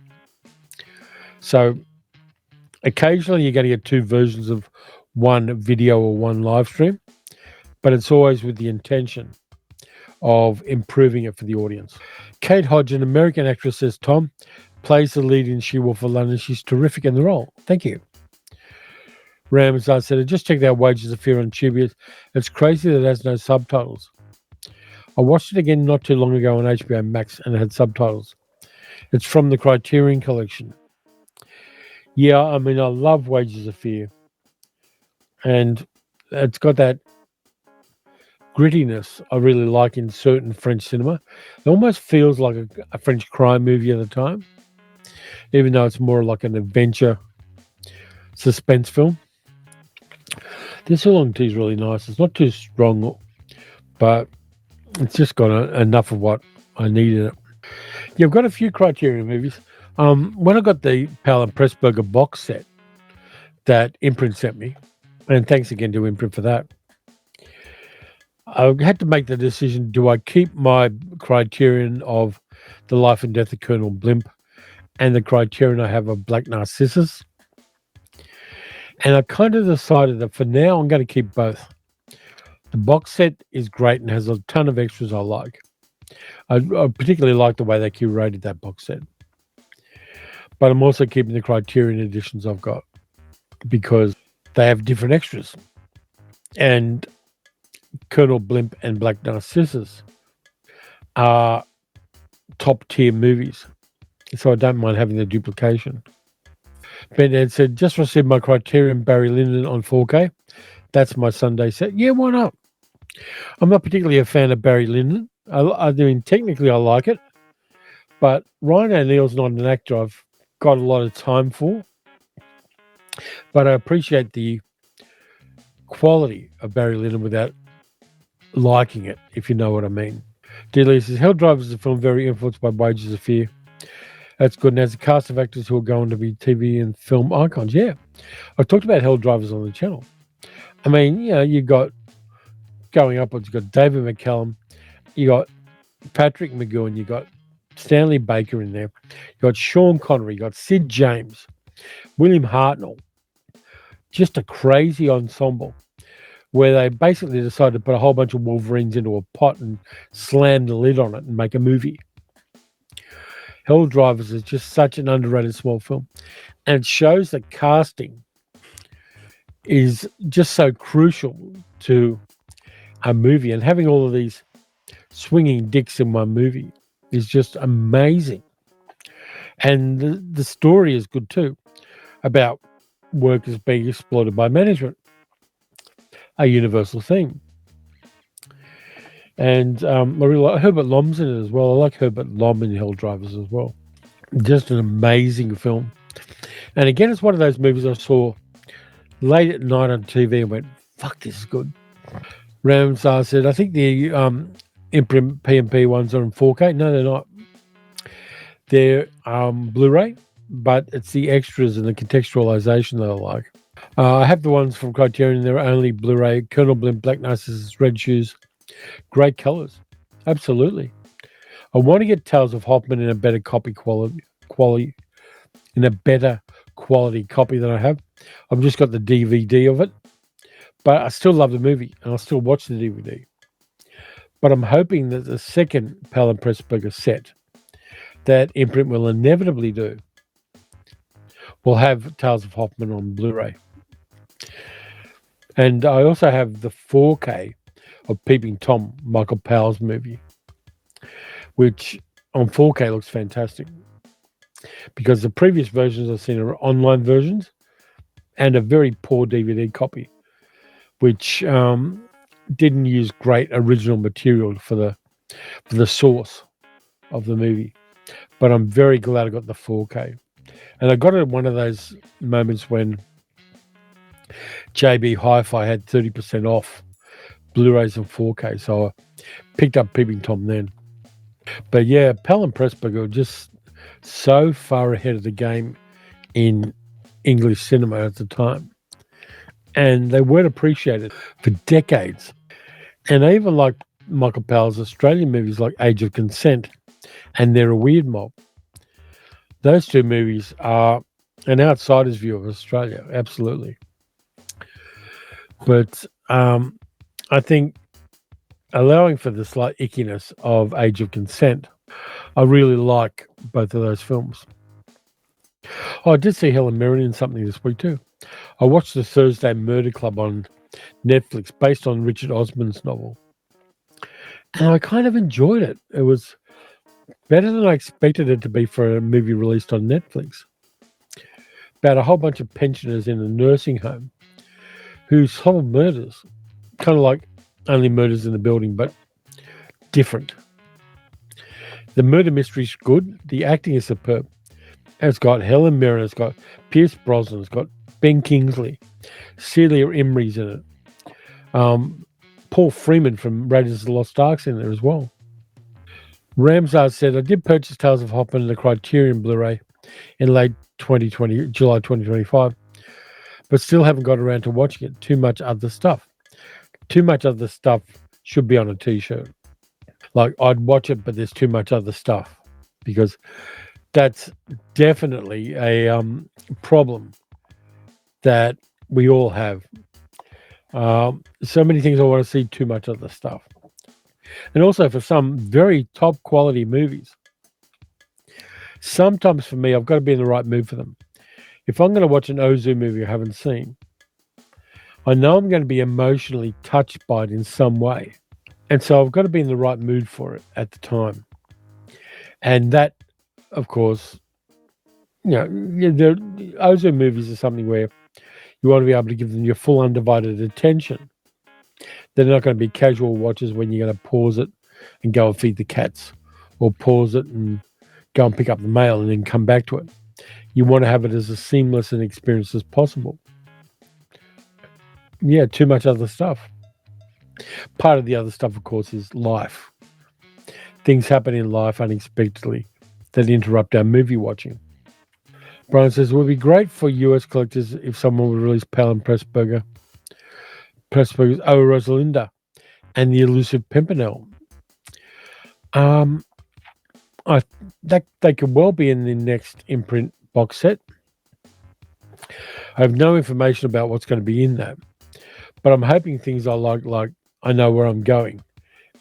So occasionally you're going to get two versions of one video or one live stream, but it's always with the intention of improving it for the audience. Kate Hodge, an American actress, says, "Tom plays the lead in She-Wolf for London. She's terrific in the role." Thank you. Ramsay said, "I just checked out Wages of Fear on Tubi. It's crazy that it has no subtitles. I watched it again not too long ago on HBO Max and it had subtitles. It's from the Criterion Collection." Yeah, I mean, I love Wages of Fear. And it's got that grittiness I really like in certain French cinema. It almost feels like a French crime movie at the time, even though it's more like an adventure suspense film. This oolong tea is really nice. It's not too strong, but it's just got enough of what I need in it. Yeah, I've got a few Criterion movies. When I got the Powell and Pressburger box set that Imprint sent me, and thanks again to Imprint for that, I had to make the decision, do I keep my Criterion of The Life and Death of Colonel Blimp and the Criterion I have of Black Narcissus? And I kind of decided that for now I'm going to keep both. The box set is great and has a ton of extras I like. I particularly like the way they curated that box set. But I'm also keeping the Criterion editions I've got because they have different extras. And Colonel Blimp and Black Narcissus are top tier movies. So I don't mind having the duplication. Ben Ed said, "Just received my Criterion Barry Lyndon on 4K. That's my Sunday set." Yeah, why not? I'm not particularly a fan of Barry Lyndon. I mean, technically I like it, but Ryan O'Neill's not an actor I've got a lot of time for. But I appreciate the quality of Barry Lyndon without liking it, if you know what I mean. D. says, "Hell Drivers is a film very influenced by Wages of Fear. That's good. And has a cast of actors who are going to be TV and film icons." Yeah. I've talked about Hell Drivers on the channel. I mean, you know, you got going upwards, you got David McCallum, you got Patrick McGowan, you got Stanley Baker in there, you got Sean Connery, you got Sid James, William Hartnell. Just a crazy ensemble where they basically decided to put a whole bunch of Wolverines into a pot and slam the lid on it and make a movie. Hell Drivers is just such an underrated small film. And it shows that casting is just so crucial to a movie. And having all of these swinging dicks in one movie is just amazing. And the story is good too, about workers being exploited by management, a universal theme. And I really like Herbert Lom's in it as well. I like Herbert Lom in Hell Drivers as well. Just an amazing film. And again, it's one of those movies I saw late at night on TV and went, "Fuck, this is good." Ramsar said, "I think the Imprint PMP ones are in 4K. No, they're not. They're Blu-ray, but it's the extras and the contextualization that I like. I have the ones from Criterion. They're only Blu-ray. Colonel Blimp, Black Narcissus, Red Shoes. Great colors. Absolutely. I want to get Tales of Hoffman in a better quality, in a better quality copy than I have. I've just got the DVD of it, but I still love the movie and I'll still watch the DVD. But I'm hoping that the second Powell and Pressburger set that Imprint will inevitably do will have Tales of Hoffman on Blu-ray. And I also have the 4K of Peeping Tom, Michael Powell's movie, which on 4K looks fantastic. Because the previous versions I've seen are online versions and a very poor DVD copy, which didn't use great original material for the source of the movie. But I'm very glad I got the 4K. And I got it at one of those moments when JB Hi-Fi had 30% off Blu-rays and 4K. So I picked up Peeping Tom then. But yeah, Powell and Pressburger were just so far ahead of the game in English cinema at the time. and they weren't appreciated for decades. And I even like Michael Powell's Australian movies like Age of Consent and They're a Weird Mob. Those two movies are an outsider's view of Australia, absolutely. But I think allowing for the slight ickiness of Age of Consent, I really like both of those films. Oh, I did see Helen Mirren in something this week too. I watched The Thursday Murder Club on Netflix based on Richard Osman's novel. And I kind of enjoyed it. It was better than I expected it to be for a movie released on Netflix. About a whole bunch of pensioners in a nursing home who solve murders. Kind of like Only Murders in the Building, but different. The murder mystery's good. The acting is superb. It's got Helen Mirren, it's got Pierce Brosnan, it's got Ben Kingsley, Celia Imrie's in it. Paul Freeman from Raiders of the Lost Ark's in there as well. Ramsar said, I did purchase Tales of Hoppin' and the Criterion Blu-ray in late 2020, July 2025, but still haven't got around to watching it. Too much other stuff. Too much other stuff should be on a t-shirt. Like, I'd watch it, but there's too much other stuff, because that's definitely a problem that we all have. So many things I want to see, too much other stuff. And also for some very top quality movies, sometimes for me, I've got to be in the right mood for them. If I'm going to watch an Ozu movie I haven't seen, I know I'm going to be emotionally touched by it in some way. And so I've got to be in the right mood for it at the time. And that, of course, the Ozu movies are something where you want to be able to give them your full undivided attention. They're not going to be casual watches when you're going to pause it and go and feed the cats, or pause it and go and pick up the mail and then come back to it. You want to have it as a seamless an experience as possible. Yeah, too much other stuff. Part of the other stuff, of course, is life. Things happen in life unexpectedly that interrupt our movie watching. Brian says, it would be great for US collectors if someone would release Powell and Pressburger's Oh, Rosalinda and the Elusive Pimpernel. That they could well be in the next imprint box set. I have no information about what's going to be in that, but I'm hoping things I like I Know Where I'm Going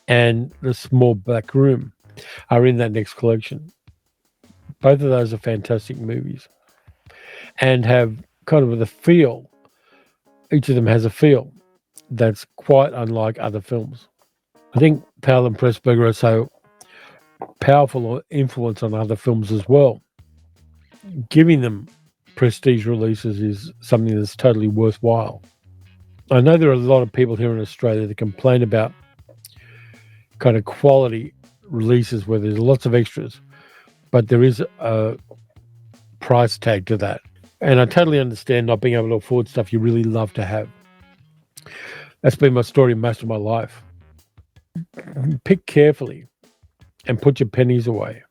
and The Small Black Room are in that next collection. Both of those are fantastic movies and have kind of the feel. Each of them has a feel that's quite unlike other films. I think Powell and Pressburger are so powerful influence on other films as well. Giving them prestige releases is something that's totally worthwhile. I know there are a lot of people here in Australia that complain about kind of quality releases where there's lots of extras, but there is a price tag to that. And I totally understand not being able to afford stuff you really love to have. That's been my story most of my life. Pick carefully and put your pennies away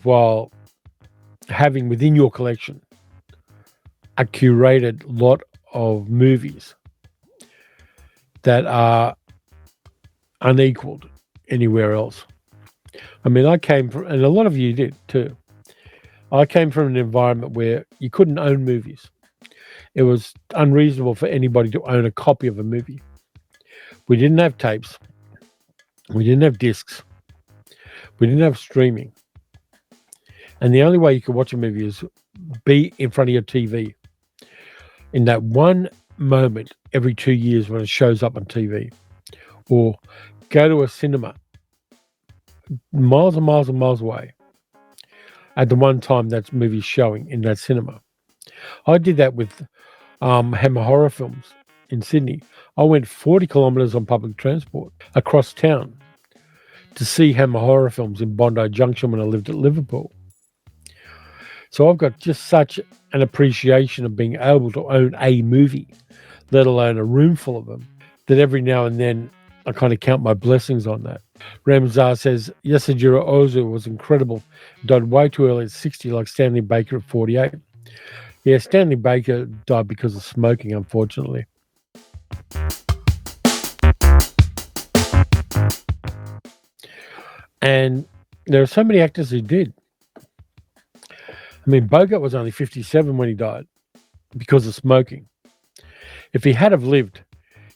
while having within your collection a curated lot of movies that are unequaled anywhere else. I mean, I came from, and a lot of you did too, I came from an environment where you couldn't own movies. It was unreasonable for anybody to own a copy of a movie. We didn't have tapes. We didn't have discs. We didn't have streaming. And the only way you could watch a movie is be in front of your TV in that one moment every 2 years when it shows up on TV, or go to a cinema miles and miles and miles away at the one time that movie's showing in that cinema. I did that with Hammer horror films in Sydney. I went 40 kilometres on public transport across town to see Hammer horror films in Bondi Junction when I lived at Liverpool. So I've got just such an appreciation of being able to own a movie, let alone a room full of them, that every now and then I kind of count my blessings on that. Ramzar says, Yasujiro Ozu was incredible. Died way too early at 60, like Stanley Baker at 48. Yeah, Stanley Baker died because of smoking, unfortunately. And there are so many actors who did. I mean, Bogart was only 57 when he died because of smoking. If he had have lived,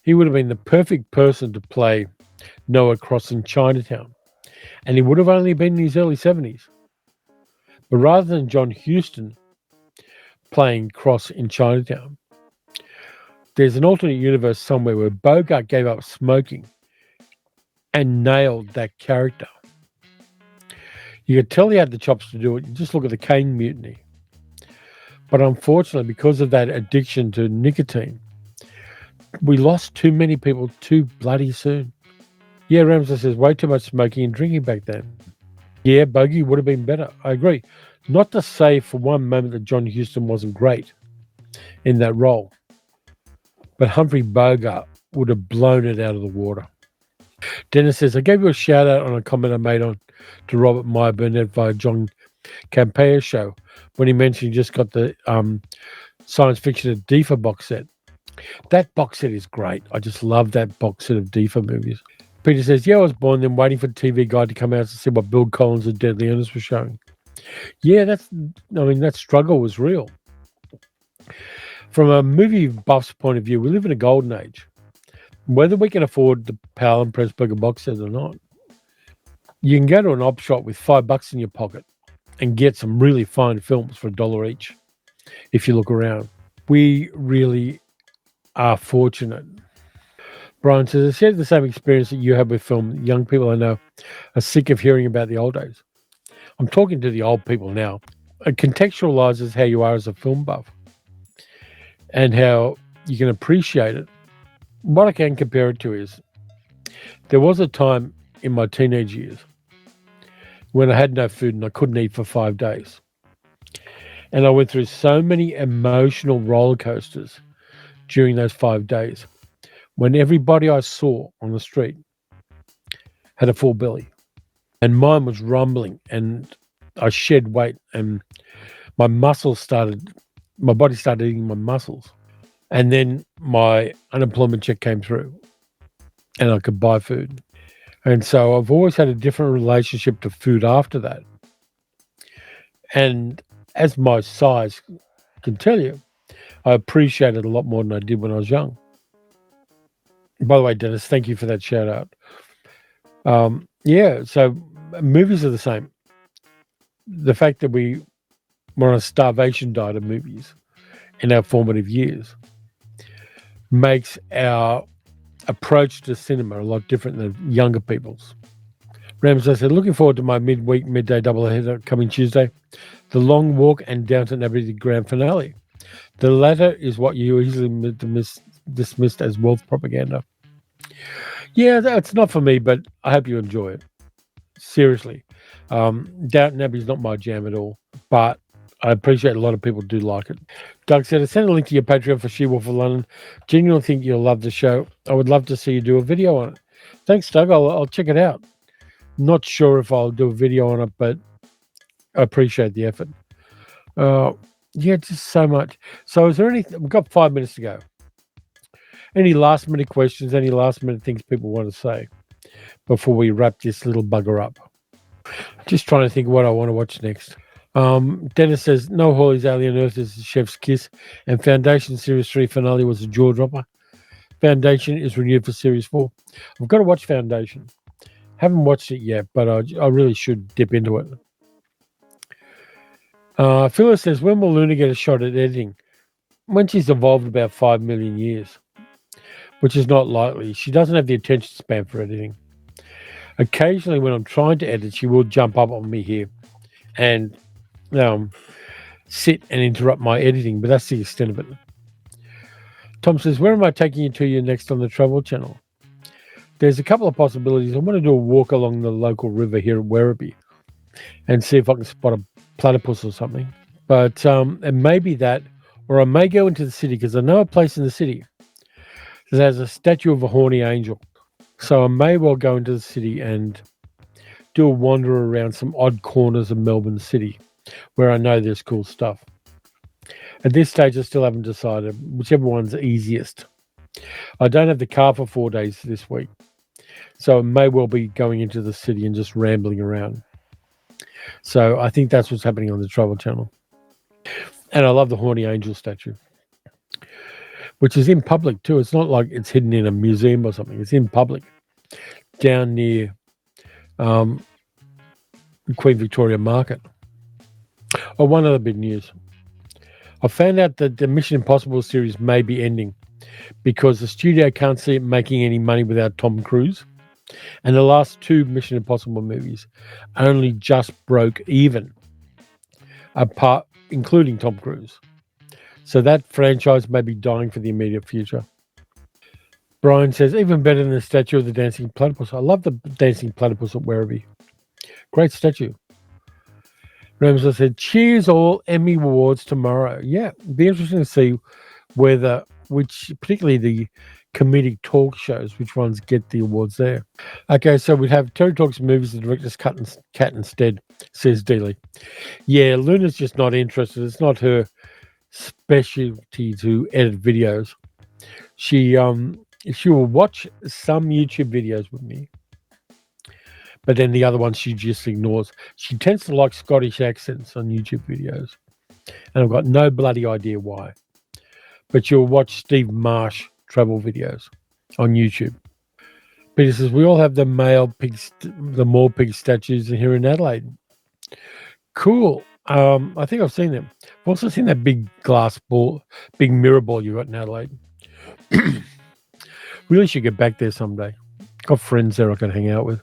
he would have been the perfect person to play Noah Cross in Chinatown. And he would have only been in his early 70s. But rather than John Huston playing Cross in Chinatown, there's an alternate universe somewhere where Bogart gave up smoking and nailed that character. You could tell he had the chops to do it. You just look at the Cane Mutiny. But unfortunately, because of that addiction to nicotine, we lost too many people too bloody soon. Yeah, Ramsey says way too much smoking and drinking back then. Yeah, Bogey would have been better. I agree. Not to say for one moment that John Huston wasn't great in that role, but Humphrey Bogart would have blown it out of the water. Dennis says, I gave you a shout out on a comment I made on to Robert Meyer Burnett via John Campea's show when he mentioned he just got the science fiction Deefa box set. That box set is great. I just love that box set of Deefa movies. Peter says, yeah, I was born then waiting for the TV guide to come out to see what Bill Collins and Deadly Ernest were showing. Yeah, that struggle was real. From a movie buff's point of view, we live in a golden age. Whether we can afford the Powell and Pressburger box set or not, you can go to an op shop with $5 in your pocket and get some really fine films for $1 each if you look around. We really are fortunate. Brian says, I shared the same experience that you had with film. Young people I know are sick of hearing about the old days. I'm talking to the old people now. It contextualizes how you are as a film buff and how you can appreciate it. What I can compare it to is there was a time in my teenage years when I had no food and I couldn't eat for 5 days. And I went through so many emotional roller coasters during those 5 days when everybody I saw on the street had a full belly and mine was rumbling and I shed weight and my body started eating my muscles. And then my unemployment check came through and I could buy food. And so I've always had a different relationship to food after that. And as my size can tell you, I appreciate it a lot more than I did when I was young. By the way, Dennis, thank you for that shout out. Yeah, so movies are the same. The fact that we were on a starvation diet of movies in our formative years makes our approach to cinema a lot different than younger people's. Ramsey said, looking forward to my midday doubleheader coming Tuesday, The Long Walk and Downton Abbey grand finale. The latter is what you easily dismissed as wealth propaganda. Yeah, that's not for me, but I hope you enjoy it. Seriously. Downton Abbey is not my jam at all, but I appreciate a lot of people do like it. Doug said, I sent a link to your Patreon for She-Wolf of London. Genuinely think you'll love the show. I would love to see you do a video on it. Thanks, Doug. I'll check it out. Not sure if I'll do a video on it, but I appreciate the effort. Yeah, just so much. So is there anything? We've got 5 minutes to go. Any last minute questions, any last minute things people want to say before we wrap this little bugger up? Just trying to think what I want to watch next. Dennis says, No Hawley's Alien Earth is the chef's kiss, and Foundation Series 3 finale was a jaw dropper. Foundation is renewed for Series 4. I've got to watch Foundation. Haven't watched it yet, but I really should dip into it. Phyllis says, when will Luna get a shot at editing? When she's evolved about 5 million years, which is not likely. She doesn't have the attention span for editing. Occasionally when I'm trying to edit, she will jump up on me here and sit and interrupt my editing, but that's the extent of it. Tom says, where am I taking you to next on the Travel Channel? There's a couple of possibilities. I want to do a walk along the local river here at Werribee and see if I can spot a platypus or something. But it may be that, or I may go into the city because I know a place in the city that has a statue of a horny angel. So I may well go into the city and do a wander around some odd corners of Melbourne City where I know there's cool stuff. At this stage, I still haven't decided whichever one's easiest. I don't have the car for 4 days this week, so it may well be going into the city and just rambling around. So I think that's what's happening on the Travel Channel. And I love the Horny Angel statue, which is in public too. It's not like it's hidden in a museum or something. It's in public down near Queen Victoria Market. Oh, one other bit of news. I found out that the Mission Impossible series may be ending because the studio can't see it making any money without Tom Cruise. And the last 2 Mission Impossible movies only just broke even, apart, including Tom Cruise. So that franchise may be dying for the immediate future. Brian says, even better than the statue of the dancing platypus. I love the dancing platypus at Werribee. Great statue. Ramsey said, cheers all Emmy Awards tomorrow. Yeah, it'd be interesting to see particularly the comedic talk shows, which ones get the awards there. Okay, so we'd have Terry Talks Movies, the director's cat instead, says Dealey. Yeah, Luna's just not interested. It's not her specialty to edit videos. She will watch some YouTube videos with me, but then the other ones she just ignores. She tends to like Scottish accents on YouTube videos, and I've got no bloody idea why. But you'll watch Steve Marsh travel videos on YouTube. Peter says, we all have the mall pig statues here in Adelaide. Cool. I think I've seen them. I've also seen that big big mirror ball you got in Adelaide. Really should get back there someday. Got friends there I can hang out with.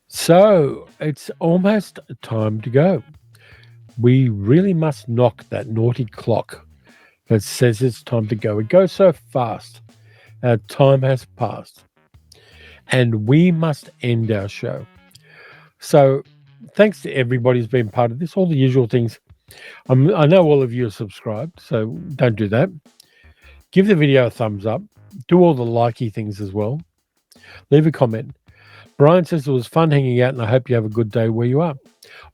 So it's almost time to go. We really must knock that naughty clock that says it's time to go. It goes so fast. Our time has passed. And we must end our show. So thanks to everybody who's been part of this, all the usual things. I know all of you are subscribed, so don't do that. Give the video a thumbs up. Do all the likey things as well. Leave a comment. Brian says it was fun hanging out, and I hope you have a good day where you are.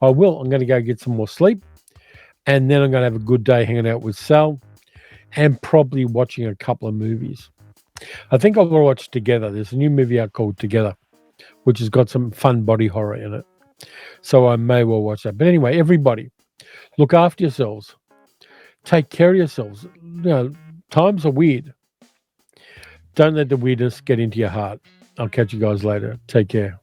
I will. I'm going to go get some more sleep, and then I'm going to have a good day hanging out with Sal and probably watching a couple of movies. I think I'll watch Together. There's a new movie out called Together, which has got some fun body horror in it. So I may well watch that. But anyway, everybody, look after yourselves. Take care of yourselves. Times are weird. Don't let the weirdness get into your heart. I'll catch you guys later. Take care.